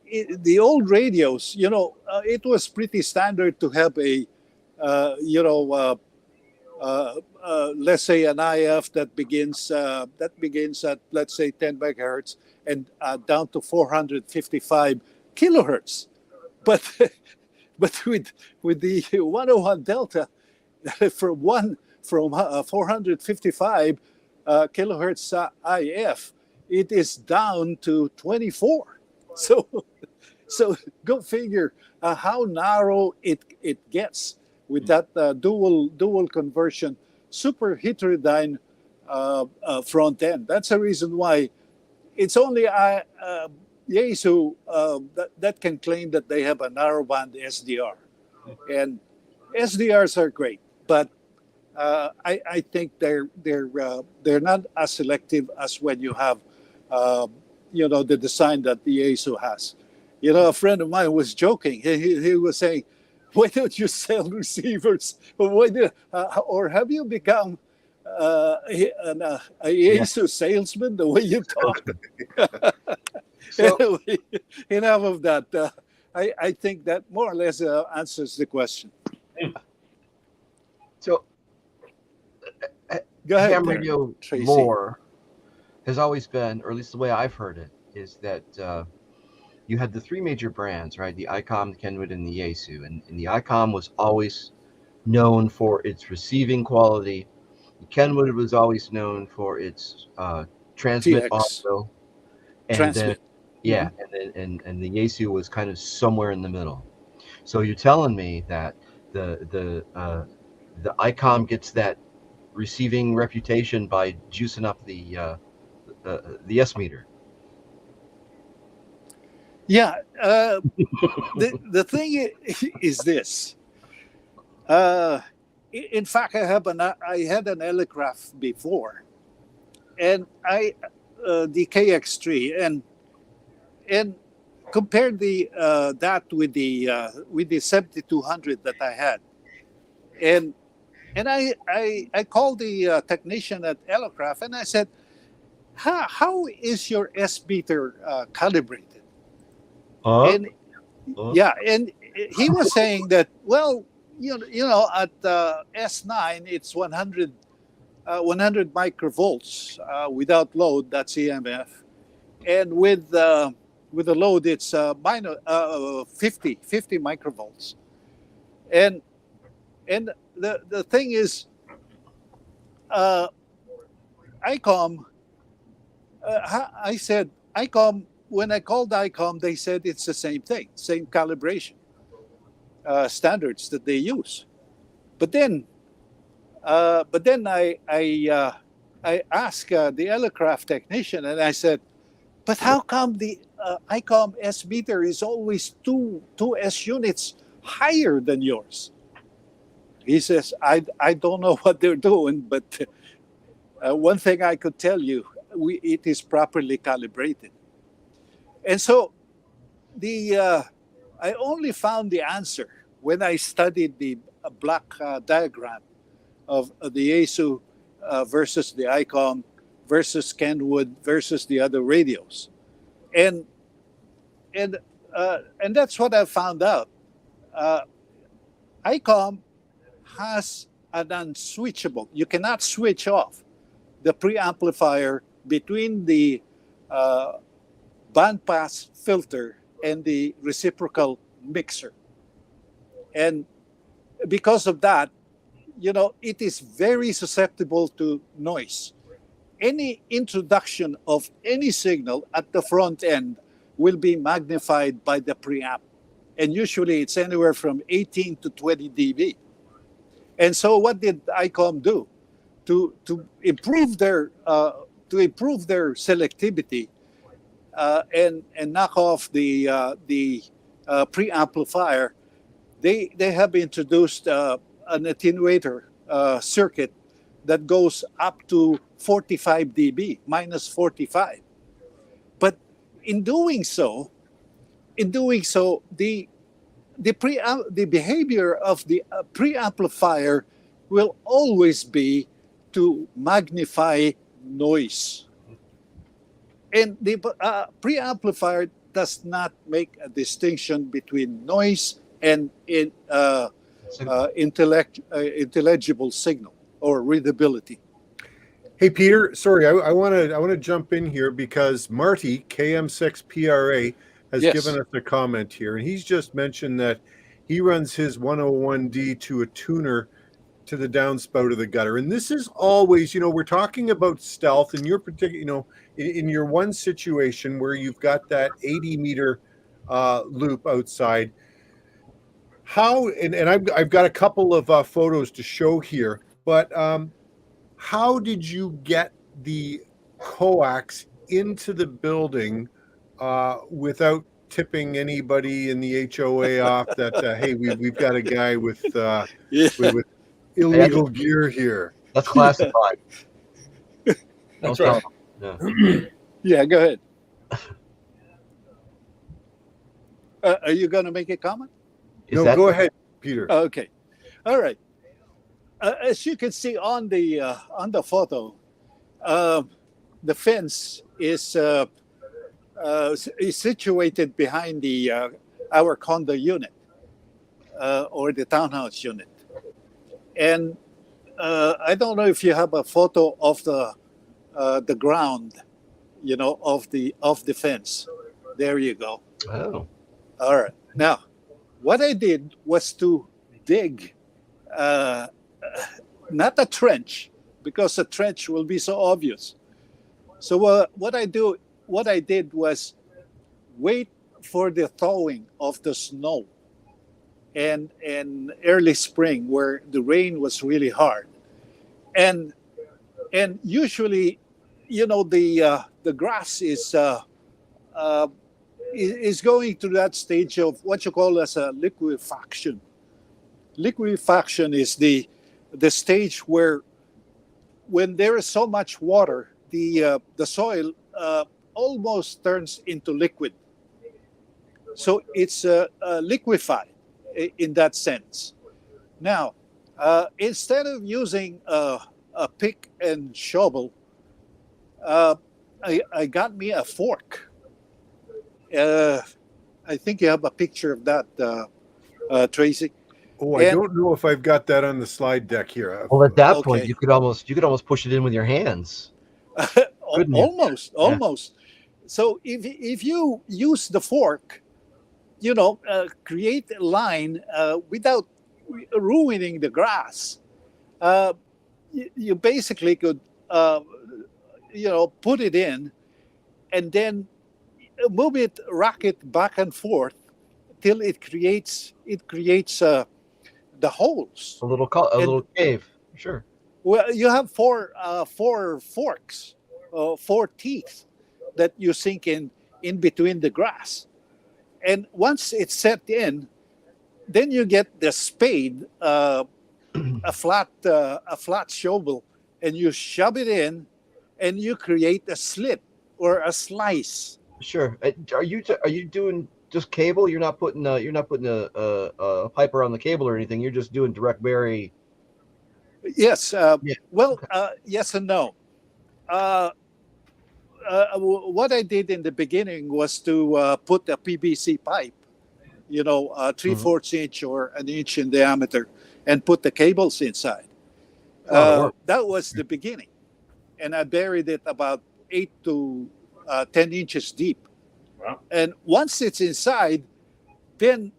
old radios, it was pretty standard to have a let's say an IF that begins at, let's say, 10 megahertz and down to 455 kilohertz. But with the 101 Delta, from 455 kilohertz IF, it is down to 24. So go figure how narrow it gets with that dual conversion, super heterodyne front end. That's the reason why it's only Yaesu that can claim that they have a narrowband SDR, and SDRs are great, but I think they're not as selective as when you have the design that the Yaesu has. A friend of mine was joking. He was saying, "Why don't you sell receivers? Or have you become a Yaesu salesman the way you talk?" So, Anyway, enough of that. I think that more or less answers the question. so Go ahead, ham radio Tracy. lore has always been, or at least the way I've heard it, is that you had the 3 major brands, right? The ICOM, the Kenwood, and the Yaesu. And the ICOM was always known for its receiving quality. The Kenwood was always known for its transmit TX. audio. And Transmit. then, and the Yaesu was kind of somewhere in the middle. So you're telling me that the ICOM gets that receiving reputation by juicing up the S meter. Yeah. The thing is this. In fact, I had an Elecraft before, and the KX3, and compared that with the 7200 that I had, and I called the technician at Elecraft and I said, how is your S meter calibrated? And he was saying that, well, at S9 it's 100 microvolts without load, that's EMF, and with the load it's minus 50 microvolts, and the thing is, ICOM. I said ICOM. When I called ICOM, they said it's the same thing, same calibration standards that they use. But then I I asked the aircraft technician, and I said, "But how come the ICOM S meter is always two S units higher than yours?" He says, I don't know what they're doing, but one thing I could tell you, it is properly calibrated." And so I only found the answer when I studied the block diagram of the ASU versus the ICOM versus Kenwood versus the other radios, and that's what I found out. ICOM has an unswitchable. You cannot switch off the preamplifier between the bandpass filter and the reciprocal mixer. And because of that, it is very susceptible to noise. Any introduction of any signal at the front end will be magnified by the preamp. And usually it's anywhere from 18 to 20 dB. And so what did ICOM do? To improve their selectivity and knock off the preamplifier, they have introduced an attenuator circuit that goes up to 45 dB, minus 45. But in doing so, the behavior of the preamplifier will always be to magnify noise. And the preamplifier does not make a distinction between noise and intelligible signal or readability. Hey, Peter, sorry, I want to jump in here because Marty, KM6PRA, has given us a comment here, and he's just mentioned that he runs his 101D to a tuner to the downspout of the gutter. And this is always, we're talking about stealth, and your particular, in your one situation where you've got that 80-meter loop outside. How, and I've got a couple of photos to show here, but how did you get the coax into the building without tipping anybody in the HOA off that hey, we've got a guy with illegal gear here? That's classified. That's right. Yeah, go ahead. Are you going to make a comment? No, go ahead, Peter. Okay, all right. As you can see on the photo, the fence is situated behind our condo unit or the townhouse unit, and I don't know if you have a photo of the ground, of the fence. There you go. Oh, all right. Now, what I did was to dig. Not a trench, because a trench will be so obvious. So what I did was wait for the thawing of the snow and early spring where the rain was really hard. And usually, the grass is going through that stage of what you call as a liquefaction. Liquefaction is the stage where, when there is so much water, the soil almost turns into liquid. So it's liquefied in that sense. Now, instead of using a pick and shovel, I got me a fork. I think you have a picture of that, Tracy. Oh, I don't know if I've got that on the slide deck here. Well, at that point, you could almost push it in with your hands. Almost. So if you use the fork, create a line without ruining the grass, you basically could, put it in, and then rock it back and forth till it creates the holes. A little cave, sure. Well, you have four forks, four teeth that you sink in between the grass, and once it's set in, then you get the spade, a flat shovel, and you shove it in, and you create a slit or a slice. Sure. Are you doing just cable? You're not putting a pipe around the cable or anything. You're just doing direct bury. Yes. Yeah. Well, yes and no. What I did in the beginning was to put a PVC pipe, three-fourths inch or an inch in diameter, and put the cables inside. That was the beginning, and I buried it about 8 to 10 inches deep. Wow. And once it's inside, then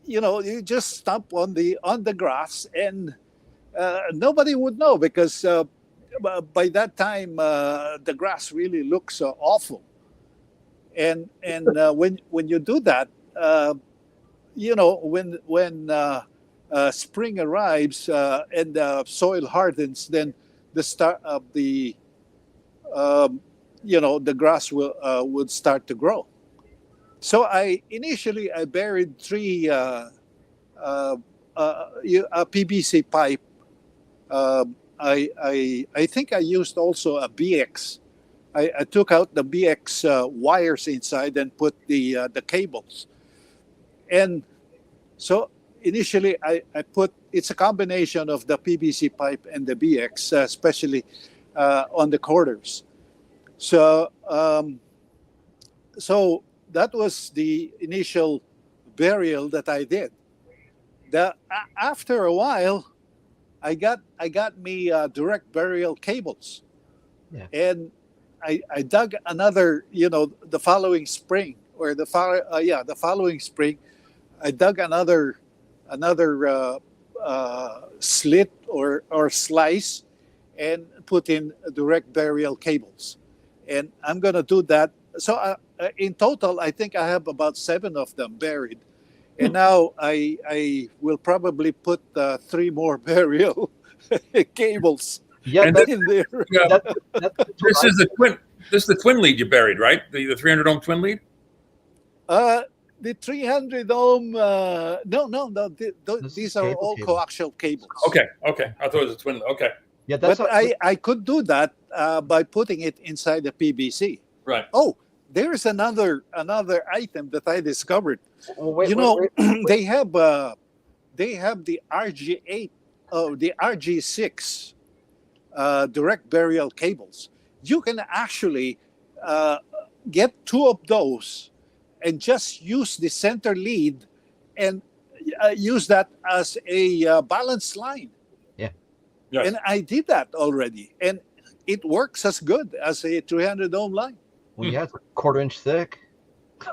you just stomp on the grass, and nobody would know, because by that time the grass really looks awful. And when you do that, when spring arrives and the soil hardens, then the start of the the grass would start to grow. So initially I buried three a PVC pipe. I think I used also a BX. I took out the BX wires inside and put the cables. And so initially I put, it's a combination of the PVC pipe and the BX, especially on the corners. So so that was the initial burial that I did. After a while, I got me direct burial cables, Yeah. and I dug another, the following spring, or the following spring, I dug another slit or slice, and put in direct burial cables, and I'm gonna do that. So in total, I think I have about 7 of them buried. And now I will probably put 3 more burial cables Yeah, And that's, in there. that's This is the twin lead you buried, right? The 300 ohm twin lead. The 300 ohm, no. This These is are cable all cables. coaxial cables. Okay. I thought it was a twin lead. Okay. Yeah, that's But I could do that by putting it inside the PVC. Right. Oh, there's another item that I discovered. well, wait, They have the RG8, the RG6 direct burial cables. You can actually get 2 of those and just use the center lead and use that as a balance line. Yes. And I did that already, and it works as good as a 300 ohm line. Well, yeah, it's a 1/4 inch thick.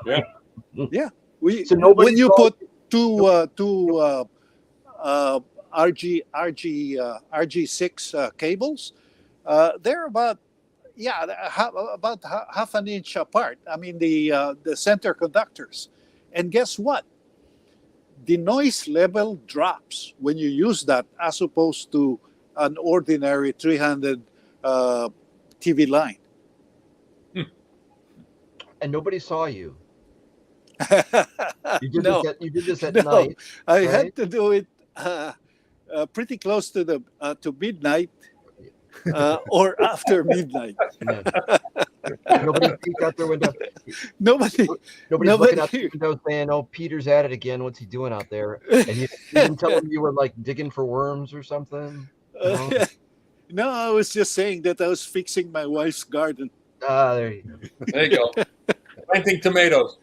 Yeah. Yeah. So nobody When you saw- put two RG6 cables, they're about half an inch apart. I mean, the center conductors. And guess what? The noise level drops when you use that, as opposed to an ordinary 300 TV line. and nobody saw you. You did this at No, night. I right? had to do it pretty close to to midnight or after midnight. Yeah. Nobody peeked out their window. Nobody's Nobody's looking out the window saying, "Oh, Peter's at it again. What's he doing out there?" And you didn't tell him you were like digging for worms or something. No? No, I was just saying that I was fixing my wife's garden. There you go. There you go. Planting tomatoes.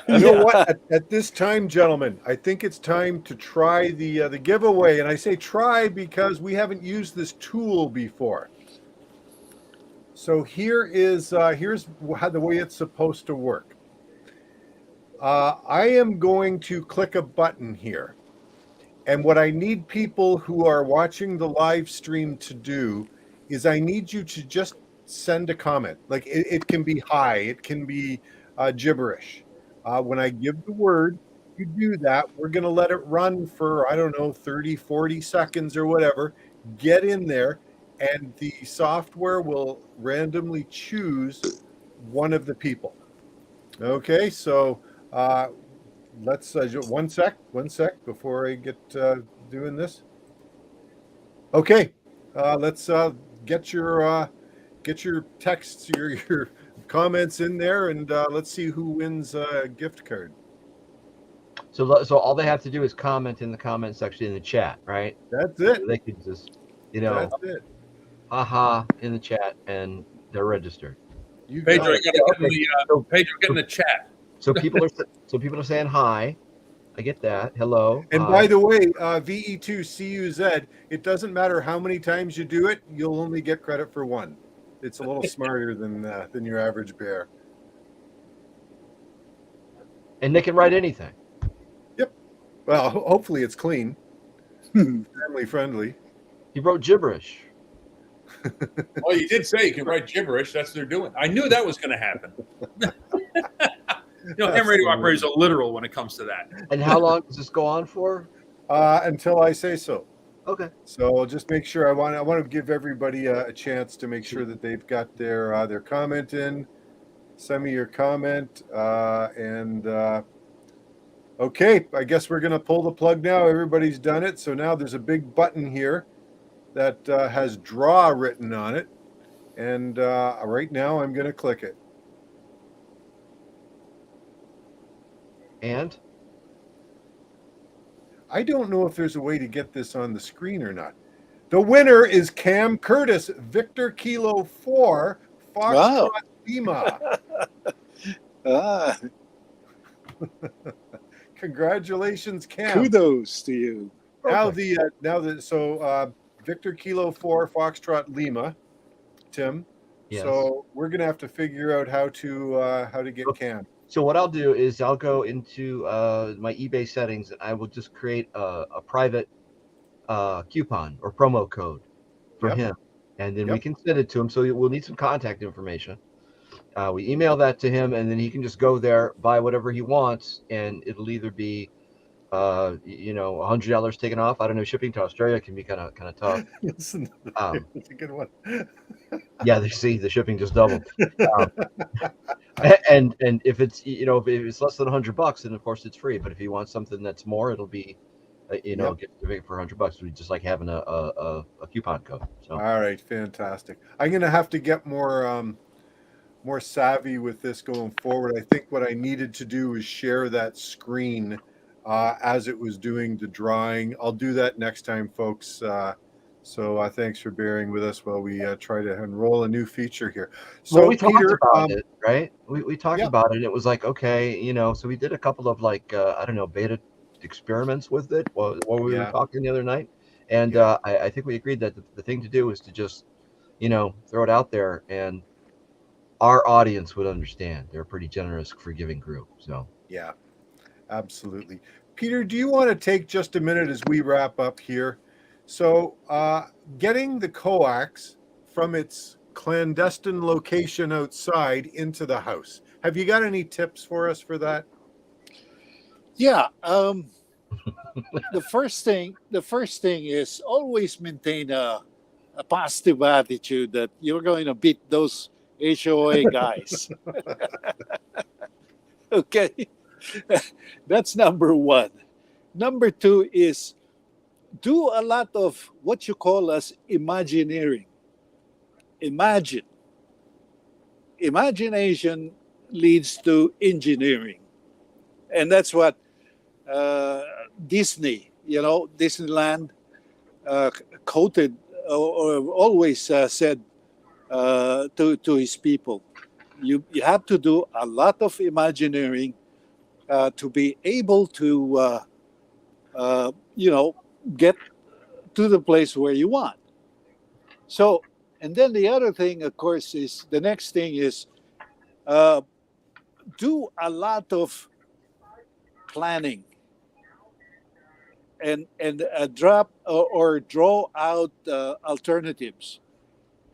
You know what? At this time, gentlemen, I think it's time to try the giveaway. And I say try because we haven't used this tool before. So here's how the way it's supposed to work. I am going to click a button here. And what I need people who are watching the live stream to do is I need you to just send a comment. Like it can be hi, it can be gibberish. When I give the word, you do that. We're going to let it run for, I don't know, 30, 40 seconds or whatever. Get in there. and the software will randomly choose one of the people. Okay, so let's one sec before I get doing this. Okay, let's get your texts, your comments in there, and let's see who wins a gift card. So all they have to do is comment in the comment section in the chat, right? That's it. So they can just, That's it. haha in the chat, and they're registered. You Pedro, got you it. got to get Pedro, get in the chat. So people are saying hi. I get that. Hello. And hi. by the way, VE3CUZ, it doesn't matter how many times you do it, you'll only get credit for one. It's a little smarter than your average bear. And they can write anything. Yep. Well, hopefully it's clean, family friendly. He wrote gibberish. Well, you did say you can write gibberish. That's what they're doing. I knew that was going to happen. Ham radio operators are literal when it comes to that. And how long does this go on for? Until I say so. Okay. So just make sure I want to give everybody a chance to make sure that they've got their comment in. Send me your comment okay, I guess we're going to pull the plug now. Everybody's done it. So now there's a big button here that has draw written on it. And right now I'm going to click it. And? I don't know if there's a way to get this on the screen or not. The winner is Cam Curtis, Victor Kilo 4, Foxtrot Lima. Congratulations, Cam. Kudos to you. So Victor Kilo 4, Foxtrot Lima, Tim. Yes. So we're gonna have to figure out how to get Cam. So what I'll do is I'll go into my eBay settings and I will just create a private coupon or promo code for him, and then we can send it to him. So we'll need some contact information. We email that to him, and then he can just go there, buy whatever he wants, and it'll either be $100 taken off. I don't know. Shipping to Australia can be kind of tough. That's a good one. Yeah, the shipping just doubled. And if it's if it's less than $100, then of course it's free. But if you want something that's more, it'll be get it for $100. We just like having a coupon code. So all right, fantastic. I'm gonna have to get more savvy with this going forward. I think what I needed to do was share that screen as it was doing the drawing. I'll do that next time, folks. So thanks for bearing with us while we try to enroll a new feature here. So we talked about it, right? We talked about it. It was like, okay, so we did a couple of beta experiments with it while we were talking the other night. And I think we agreed that the thing to do is to just, throw it out there, and our audience would understand. They're a pretty generous, forgiving group. So yeah, absolutely. Peter, do you want to take just a minute as we wrap up here? So getting the coax from its clandestine location outside into the house. Have you got any tips for us for that? Yeah. The first thing is always maintain a positive attitude that you're going to beat those HOA guys. Okay. That's number one. Number two is do a lot of what you call as imagineering. Imagination leads to engineering. And that's what Disneyland quoted or always said to his people. You have to do a lot of imagineering to be able to get to the place where you want. So, and then the other thing, of course, is the next thing is do a lot of planning and drop or draw out alternatives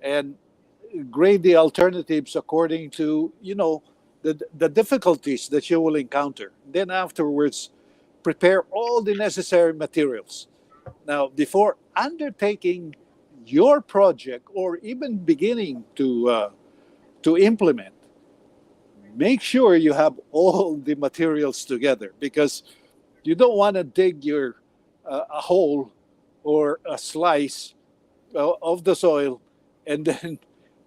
and grade the alternatives according to the difficulties that you will encounter. Then afterwards, prepare all the necessary materials. Now, before undertaking your project or even beginning to implement, make sure you have all the materials together, because you don't want to dig your a hole or a slice of the soil, and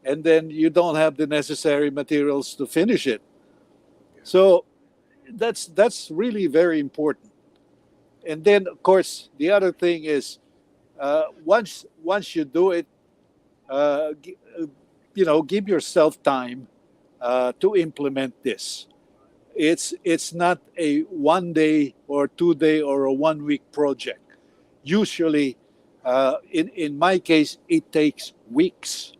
then you don't have the necessary materials to finish it. So that's really very important. And then, of course, the other thing is, once you do it, give yourself time to implement this. It's not a 1 day or 2 day or a 1 week project. Usually, in my case, it takes weeks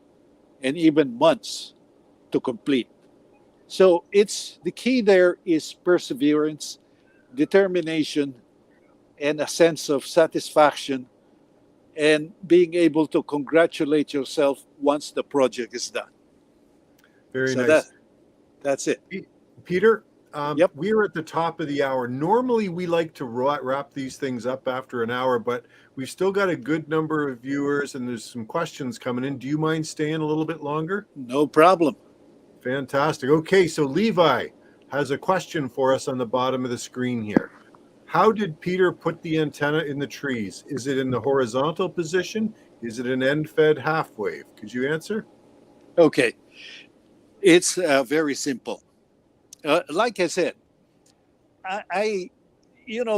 and even months to complete. So it's the key there is perseverance, determination, and a sense of satisfaction, and being able to congratulate yourself once the project is done. Very So nice. that's it. Peter, Yep. we're at the top of the hour. Normally, we like to wrap these things up after an hour, but we've still got a good number of viewers, and there's some questions coming in. Do you mind staying a little bit longer? No problem. Fantastic. Okay, so Levi has a question for us on the bottom of the screen here. How did Peter put the antenna in the trees? Is it in the horizontal position? Is it an end-fed half wave? Could you answer? Okay. It's very simple. Like I said, I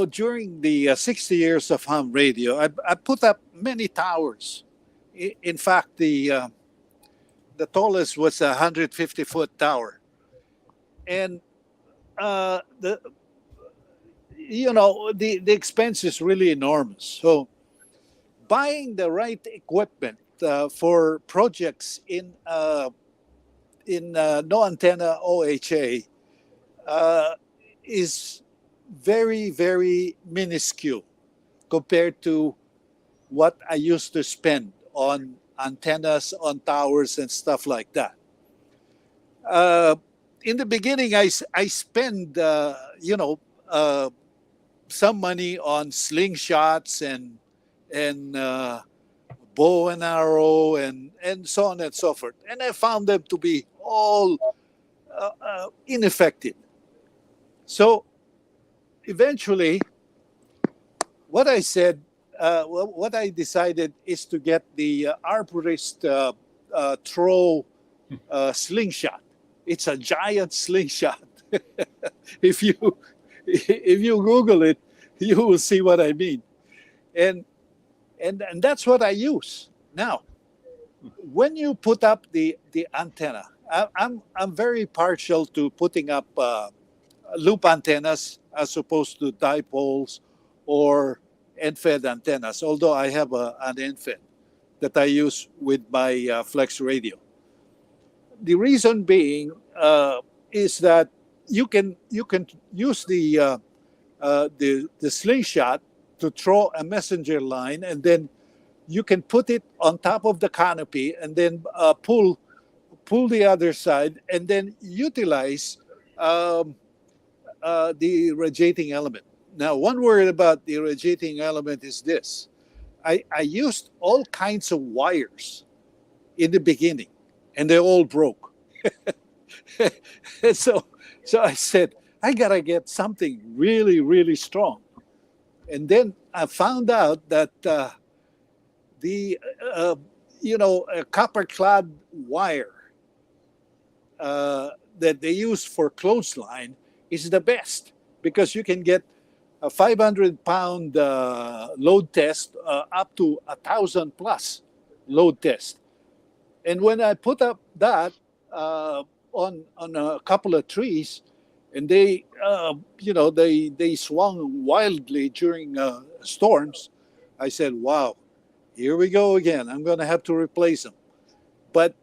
during the 60 years of ham radio, I put up many towers. In fact, the tallest was a 150-foot tower, and the the expense is really enormous. So buying the right equipment for projects in no antenna OHA is very, very minuscule compared to what I used to spend on antennas, on towers, and stuff like that. In the beginning, I spend some money on slingshots and bow and arrow and so on and so forth, and I found them to be all ineffective. So eventually, what I decided is to get the arborist throw slingshot. It's a giant slingshot. If you Google it, you will see what I mean. And that's what I use now. When you put up the antenna, I'm very partial to putting up loop antennas as opposed to dipoles or end-fed antennas, although I have an end-fed that I use with my Flex radio. The reason being is that you can use the slingshot to throw a messenger line, and then you can put it on top of the canopy and then pull the other side, and then utilize the radiating element. Now, one word about the radiating element is this. I used all kinds of wires in the beginning, and they all broke. And so I said, I got to get something really, really strong. And then I found out that a copper-clad wire that they use for clothesline is the best, because you can get a 500-pound load test up to 1,000 plus load test. And when I put up that on a couple of trees, and they swung wildly during storms, I said, wow, here we go again. I'm going to have to replace them. But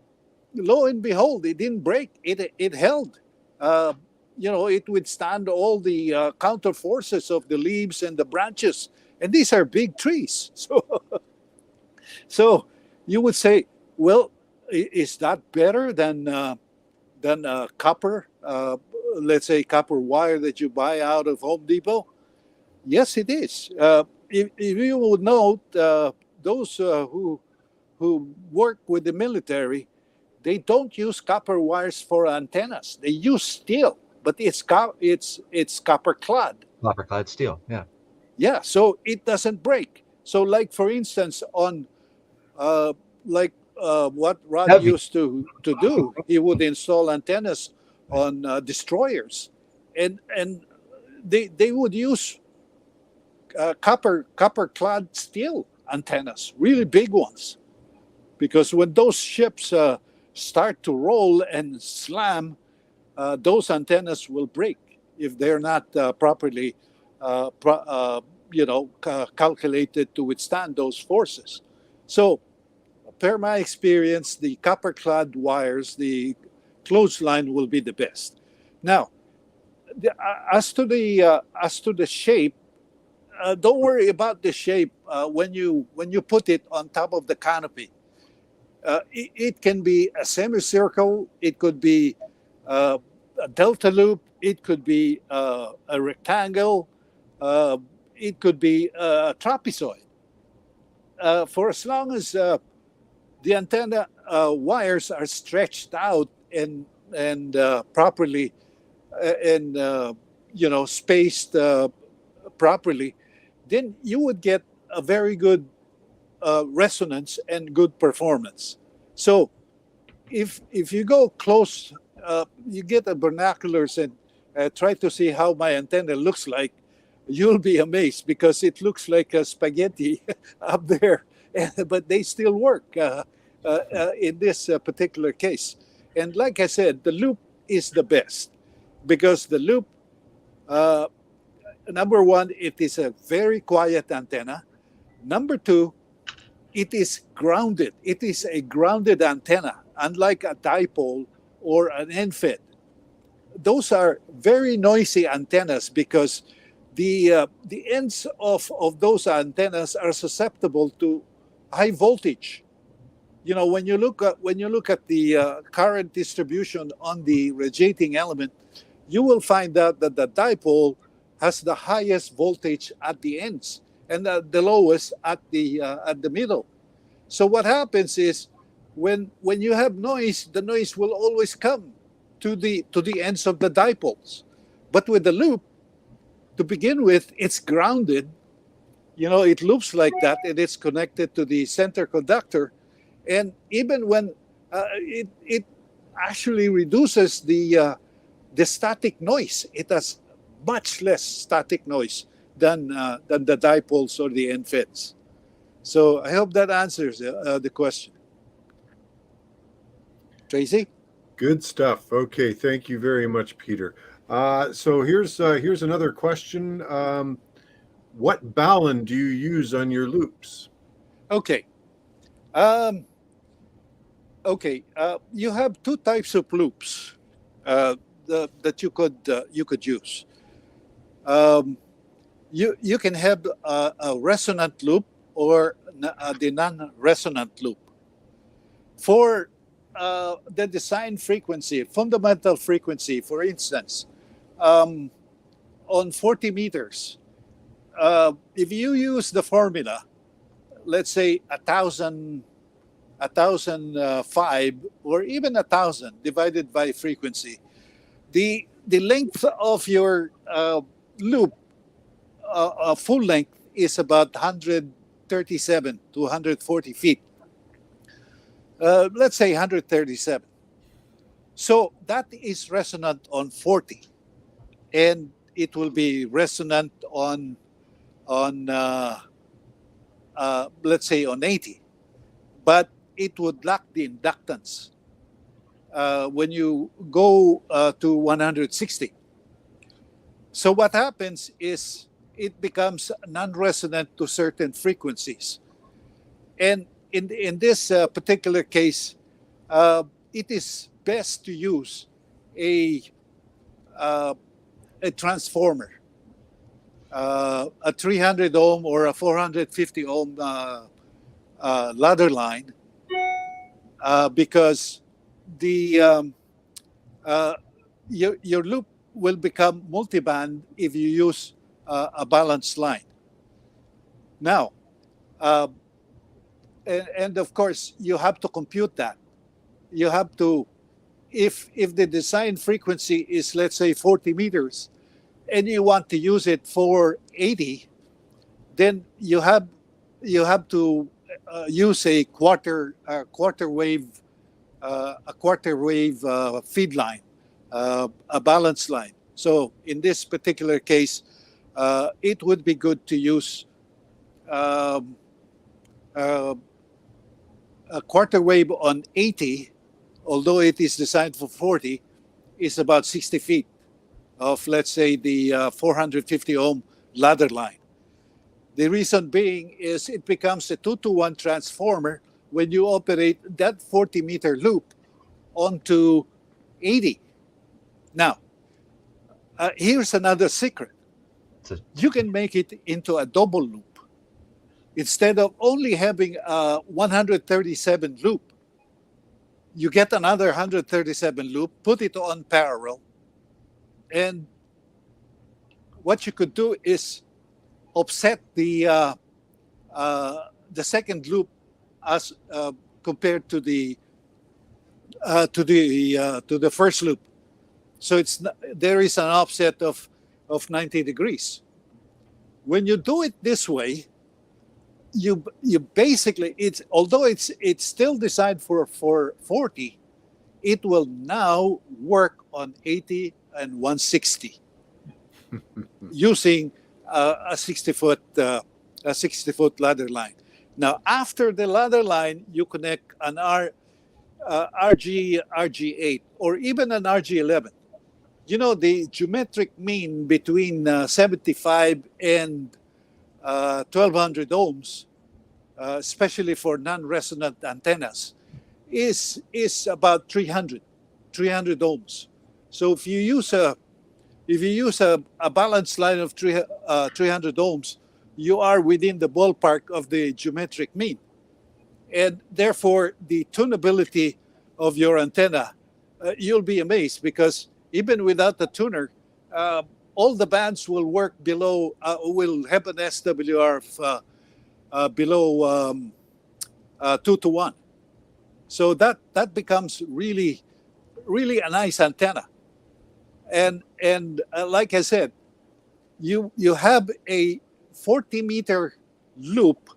lo and behold, it didn't break. It held. It withstand all the counter forces of the leaves and the branches. And these are big trees. So you would say, well, is that better than copper? Let's say copper wire that you buy out of Home Depot? Yes, it is. If you would note, those who who work with the military, they don't use copper wires for antennas. They use steel, but it's copper clad. Copper clad steel. Yeah. Yeah, so it doesn't break. So, like for instance, on what Rod Heavy. used to do, he would install antennas on destroyers, and they would use copper clad steel antennas, really big ones, because when those ships start to roll and slam, those antennas will break if they're not properly calculated to withstand those forces. So, per my experience, the copper clad wires, the clothesline will be the best. Now, as to the shape, don't worry about the shape when you put it on top of the canopy. It can be a semicircle, it could be a delta loop, it could be a rectangle, it could be a trapezoid. For as long as the antenna wires are stretched out and properly spaced properly, then you would get a very good resonance and good performance. So if you go close, you get the binoculars and try to see how my antenna looks like, you'll be amazed because it looks like a spaghetti up there, but they still work in this particular case. And like I said, the loop is the best because the loop, number one, it is a very quiet antenna. Number two, it is grounded. It is a grounded antenna, unlike a dipole or an end-fed. Those are very noisy antennas because the ends of those antennas are susceptible to high voltage. You know, when you look at the current distribution on the radiating element, you will find out that the dipole has the highest voltage at the ends and the lowest at the middle. So what happens is when you have noise, the noise will always come to the ends of the dipoles. But with the loop, to begin with, it's grounded. You know, it loops like that, and it's connected to the center conductor. And even when it actually reduces the static noise, it has much less static noise than the dipoles or the end-feds. So I hope that answers the question. Tracy? Good stuff. Okay, thank you very much, Peter. So here's another question. What balun do you use on your loops? Okay. You have two types of loops that you could use. You can have a resonant loop or the non-resonant loop. For the design frequency, fundamental frequency, for instance, on 40 meters, if you use the formula, let's say 1,005 or even 1,000 divided by frequency, the length of your loop, full length, is about 137 to 140 feet. Let's say 137. So that is resonant on 40, and it will be resonant on let's say on 80, but it would lack the inductance when you go to 160. So what happens is it becomes non-resonant to certain frequencies, and in this particular case, it is best to use a transformer, a 300 ohm or a 450 ohm ladder line, because your loop will become multiband if you use a balanced line. Now, and of course you have to compute that. You have to, if the design frequency is, let's say, 40 meters, and you want to use it for 80, then you have to use a quarter wave feed line, a balance line. So in this particular case, it would be good to use um, a quarter wave on 80, although it is designed for 40, is about 60 feet of, let's say, the 450 ohm ladder line. The reason being is it becomes a 2-to-1 transformer when you operate that 40-meter loop onto 80. Now, here's another secret. You can make it into a double loop. Instead of only having a 137 loop, you get another 137 loop, put it on parallel, and what you could do is offset the second loop as compared to the first loop. So there is an offset of 90 degrees. When you do it this way, you basically, although it's still designed for 40, it will now work on 80 and 160 using a 60-foot ladder line. Now, after the ladder line, you connect an RG8 or even an RG11. You know, the geometric mean between 75 and 1200 ohms, especially for non-resonant antennas, is about 300 ohms. So if you use a balanced line of 300 ohms, you are within the ballpark of the geometric mean, and therefore the tunability of your antenna, you'll be amazed, because even without the tuner, all the bands will work below, will have an SWR of below 2-to-1. So that becomes really a nice antenna. And like I said, you have a 40-meter loop.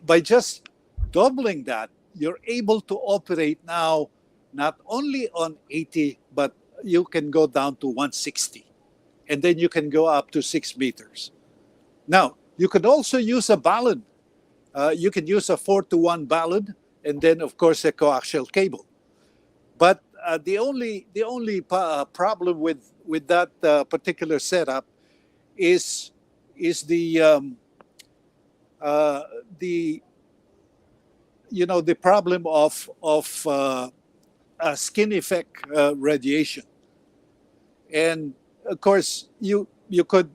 By just doubling that, you're able to operate now not only on 80, but you can go down to 160, and then you can go up to 6 meters. Now, you could also use a balun. You can use a 4-to-1 balun, and then of course a coaxial cable. But the only problem with that particular setup is the problem of skin effect radiation. And of course, you could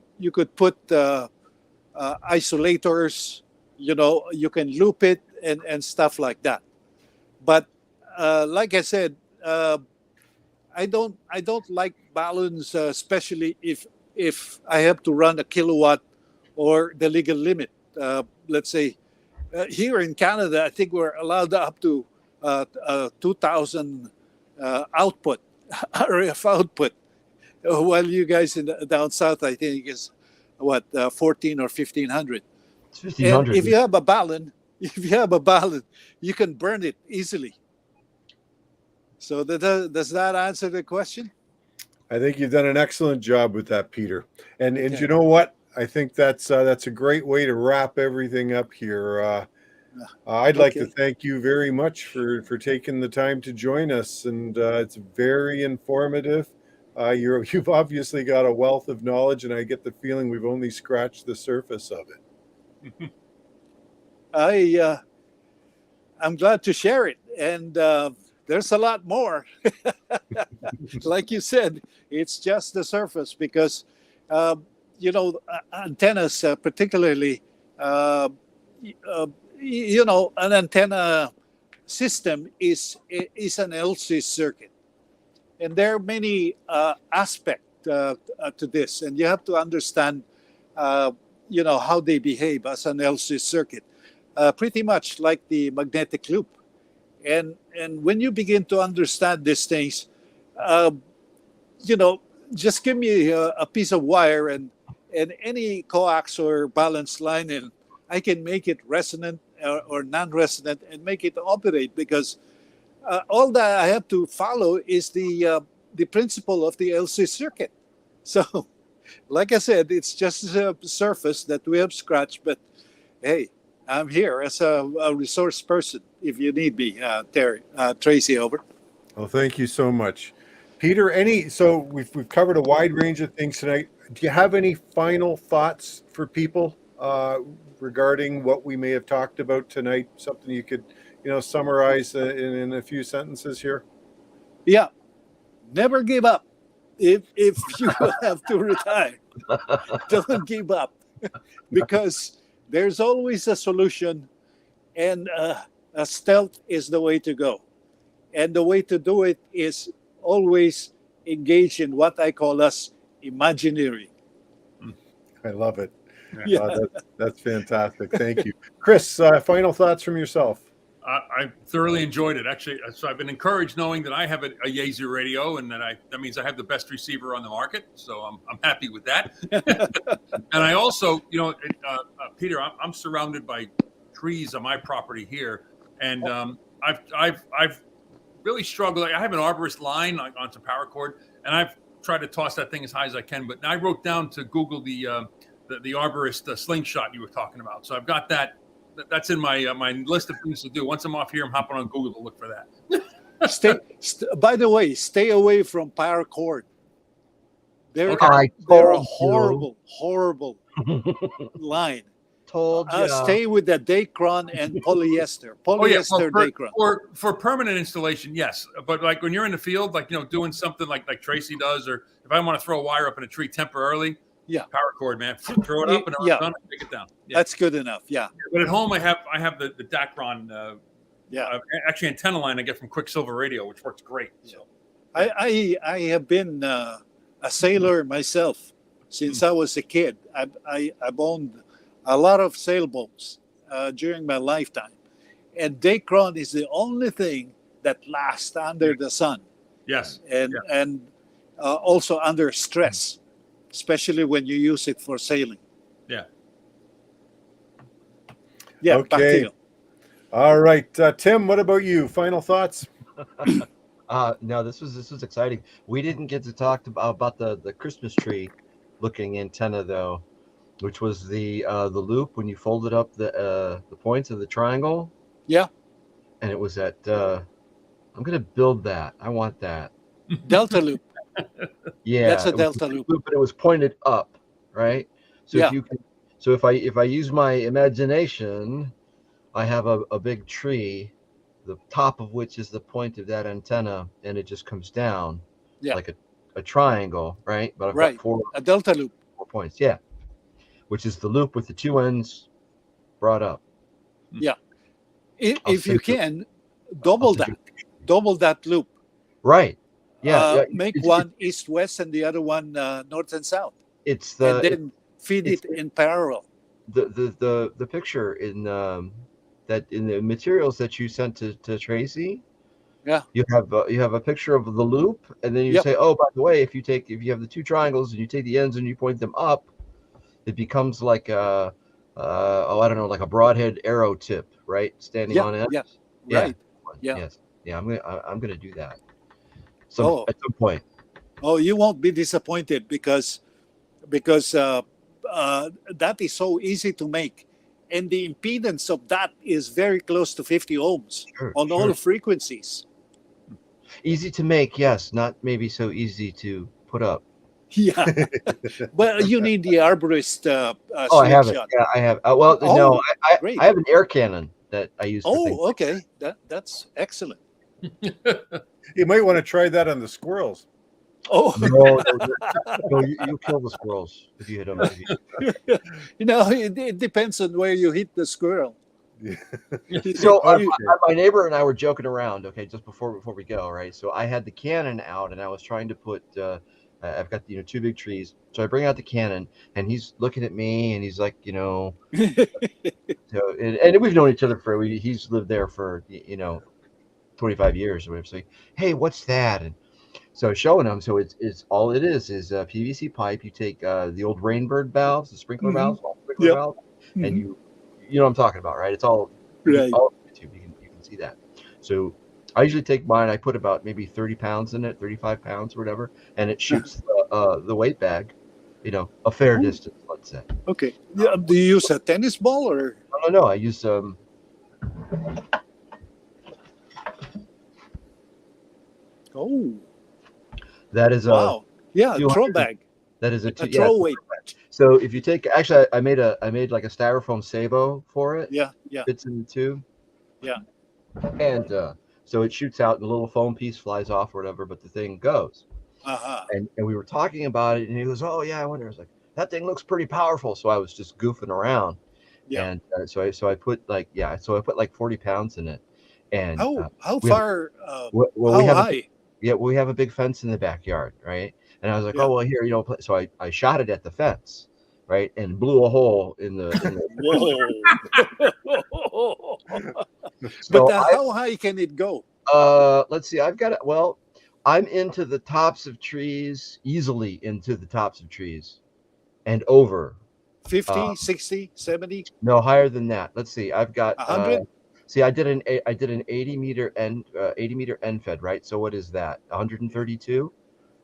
put isolators. You can loop it and stuff like that. But like I said, I don't like balloons, especially if I have to run a kilowatt or the legal limit. Let's say here in Canada, I think we're allowed up to 2,000 output, RF output. While you guys down south, I think is 14 or 1,500. It's 1,500. And if you have a balun, you can burn it easily. So does that answer the question? I think you've done an excellent job with that, Peter. And Okay. You know what? I think that's a great way to wrap everything up here. I'd like to thank you very much for taking the time to join us, and it's very informative. You've obviously got a wealth of knowledge, and I get the feeling we've only scratched the surface of it. I'm glad to share it, and there's a lot more. Like you said, it's just the surface, because antennas, particularly, an antenna system is an LC circuit, and there are many aspects to this, and you have to understand how they behave as an LC circuit. pretty much like the magnetic loop. And when you begin to understand these things, uh, just give me a piece of wire and any coax or balance line, and I can make it resonant or non-resonant and make it operate, because all that I have to follow is the principle of the LC circuit. So, like I said, it's just a surface that we have scratched, but hey, I'm here as a resource person if you need me, Tracy, over. Well, thank you so much, Peter. So we've covered a wide range of things tonight. Do you have any final thoughts for people regarding what we may have talked about tonight? Something you could, summarize in a few sentences here? Yeah, never give up. If you have to retire, don't give up, because there's always a solution, and a stealth is the way to go. And the way to do it is always engage in what I call as imagineering. I love it. Yeah. That's fantastic. Thank you. Chris, final thoughts from yourself? I thoroughly enjoyed it. Actually, so I've been encouraged knowing that I have a Yaesu radio, and that means I have the best receiver on the market. So I'm happy with that. And I also, Peter, I'm surrounded by trees on my property here, and I've really struggled. I have an arborist line onto power cord, and I've tried to toss that thing as high as I can. But I wrote down to Google the arborist slingshot you were talking about. So I've got that. That's in my my list of things to do. Once I'm off here, I'm hopping on Google to look for that. By the way, stay away from power cord. They're a horrible line. Told you. Stay with the Dacron and polyester. Dacron. For permanent installation, yes. But like when you're in the field, like doing something like Tracy does, or if I want to throw a wire up in a tree temporarily, power cord, man, throw it up and I'm done, take it down. Yeah. That's good enough. Yeah. But at home, I have the Dacron. Actually, antenna line I get from Quicksilver Radio, which works great. So I have been a sailor myself since I was a kid. I've owned a lot of sailboats during my lifetime, and Dacron is the only thing that lasts under the sun. Yes, and also under stress, especially when you use it for sailing. Yeah. Okay. Back to you. All right, Tim. What about you? Final thoughts? No, this was exciting. We didn't get to talk about the Christmas tree looking antenna though, which was the loop when you folded up the points of the triangle. Yeah. And it was at I'm gonna build that. I want that. Delta loop. Yeah, that's a delta loop. But it was pointed up, right? So if I use my imagination, I have a big tree, the top of which is the point of that antenna, and it just comes down like a triangle, right? But I've got a delta loop. 4 points, which is the loop with the two ends brought up. Yeah. If you can, double that loop. Right. Yeah. Make one east-west and the other one north and south. And then feed it in parallel. The picture in the materials that you sent to Tracy. Yeah. You have a picture of the loop, and then you say, oh, by the way, if you have the two triangles and you take the ends and you point them up, it becomes like I don't know, like a broadhead arrow tip, right? Standing on it. Yeah. Right. Yeah. Yes. Yeah. I'm gonna do that. So at some point. Oh, you won't be disappointed because that is so easy to make, and the impedance of that is very close to 50 ohms on all frequencies. Easy to make, yes. Not maybe so easy to put up. Yeah. Well, you need the arborist. I have it. Yeah, I have. No, I have an air cannon that I use. Okay. That's excellent. You might want to try that on the squirrels. Oh, no, you kill the squirrels if you hit them. It depends on where you hit the squirrel. Yeah. So my neighbor and I were joking around, okay, just before we go, right? So I had the cannon out and I was trying to put I've got two big trees. So I bring out the Canon, and he's looking at me, and he's like, so and we've known each other he's lived there for 25 years or whatever. So, hey, what's that? And so showing him, so it's all it is a PVC pipe. You take the old rainbird valves, the sprinkler valves, sprinkler valves, and you know what I'm talking about, right? It's all Right. all on YouTube. You can see that. So I usually take mine. I put about maybe 30 pounds in it, 35 pounds or whatever, and it shoots the weight bag, a fair distance, let's say. Okay. Yeah. Do you use a tennis ball or? No. I use Oh, that is wow. Yeah, a throw bag. That is a throw weight. So if you take, actually, I made like a styrofoam sabo for it. Yeah. Fits in the tube. Yeah. And so it shoots out, and the little foam piece flies off or whatever, but the thing goes. And we were talking about it, and he goes, "Oh yeah, I wonder." I was like, "That thing looks pretty powerful." So I was just goofing around. Yeah. And so I put like 40 pounds in it. And how far? we how have high? we have a big fence in the backyard, right? And I was like, "Oh well, here, So I shot it at the fence, right, and blew a hole in the. Whoa! So But how high can it go? Let's see. I've got it. Well, I'm into the tops of trees, easily into the tops of trees, and over. 50, 60, 70? No, higher than that. Let's see. I've got 100. See, I did an 80 meter end fed, right? So what is that? 132?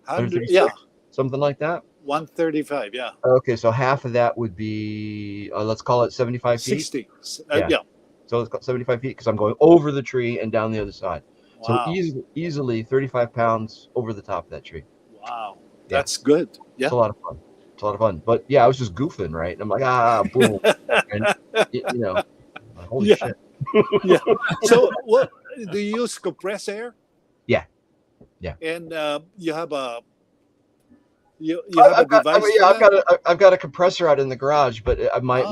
100, yeah. Something like that. 135, yeah. Okay, so half of that would be let's call it 75 feet. 60. Yeah. So let's call it 75 feet because I'm going over the tree and down the other side. Wow. So easily 35 pounds over the top of that tree. Wow. That's good. Yeah. It's a lot of fun. But yeah, I was just goofing, right? And I'm like, boom. And holy shit. Yeah. So what do you use compressed air? Yeah. And you have a a device. I've got a compressor out in the garage, but my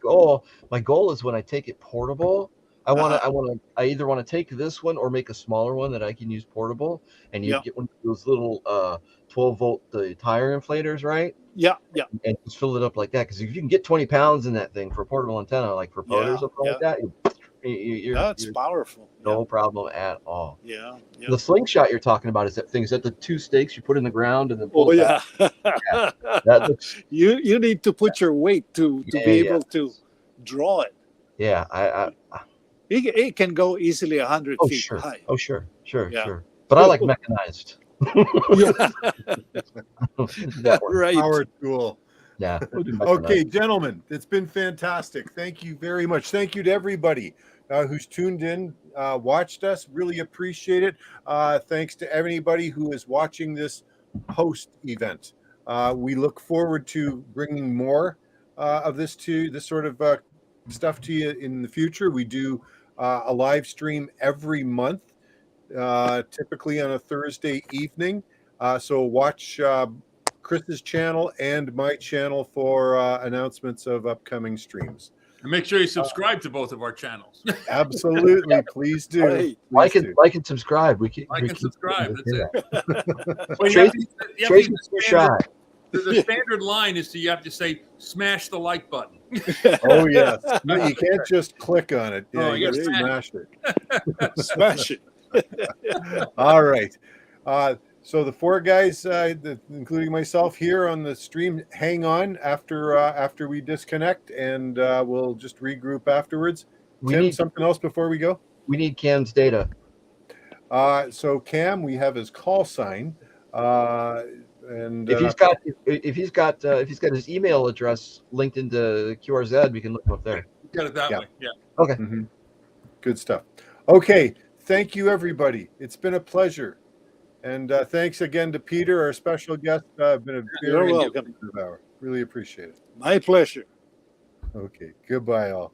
goal is when I take it portable, I either want to take this one or make a smaller one that I can use portable, and you get one of those little 12-volt tire inflators, right? Yeah. And just fill it up like that, because if you can get 20 pounds in that thing for a portable antenna, like for Poda or something like that, that's powerful. No problem at all. Yeah. The slingshot you're talking about is that the two stakes you put in the ground and then pull That looks, you need to put your weight to be able to draw it. Yeah, It can go easily 100 feet high. Oh, sure. But I like mechanized. Right. Power tool. Yeah. Okay, gentlemen, it's been fantastic. Thank you very much. Thank you to everybody who's tuned in, watched us. Really appreciate it. Thanks to anybody who is watching this post event. We look forward to bringing more of this sort of stuff to you in the future. We do a live stream every month, typically on a Thursday evening. So watch Chris's channel and my channel for announcements of upcoming streams. And make sure you subscribe to both of our channels. Absolutely, please do. Right. Like and subscribe. Subscribe. That's it. The standard line is you have to say smash the like button. Oh yes, you can't just click on it. Yeah, you got to smash it. Smash it. All right. So the four guys, including myself here on the stream, hang on after we disconnect, and we'll just regroup afterwards. Tim, something else before we go? We need Cam's data. So Cam, we have his call sign, and if he's got his email address linked into QRZ, we can look him up there. Got it that way. Yeah. Okay. Mm-hmm. Good stuff. Okay. Thank you, everybody. It's been a pleasure. And thanks again to Peter, our special guest. Been a very welcome. hour. Really appreciate it. My pleasure. Okay. Goodbye, all.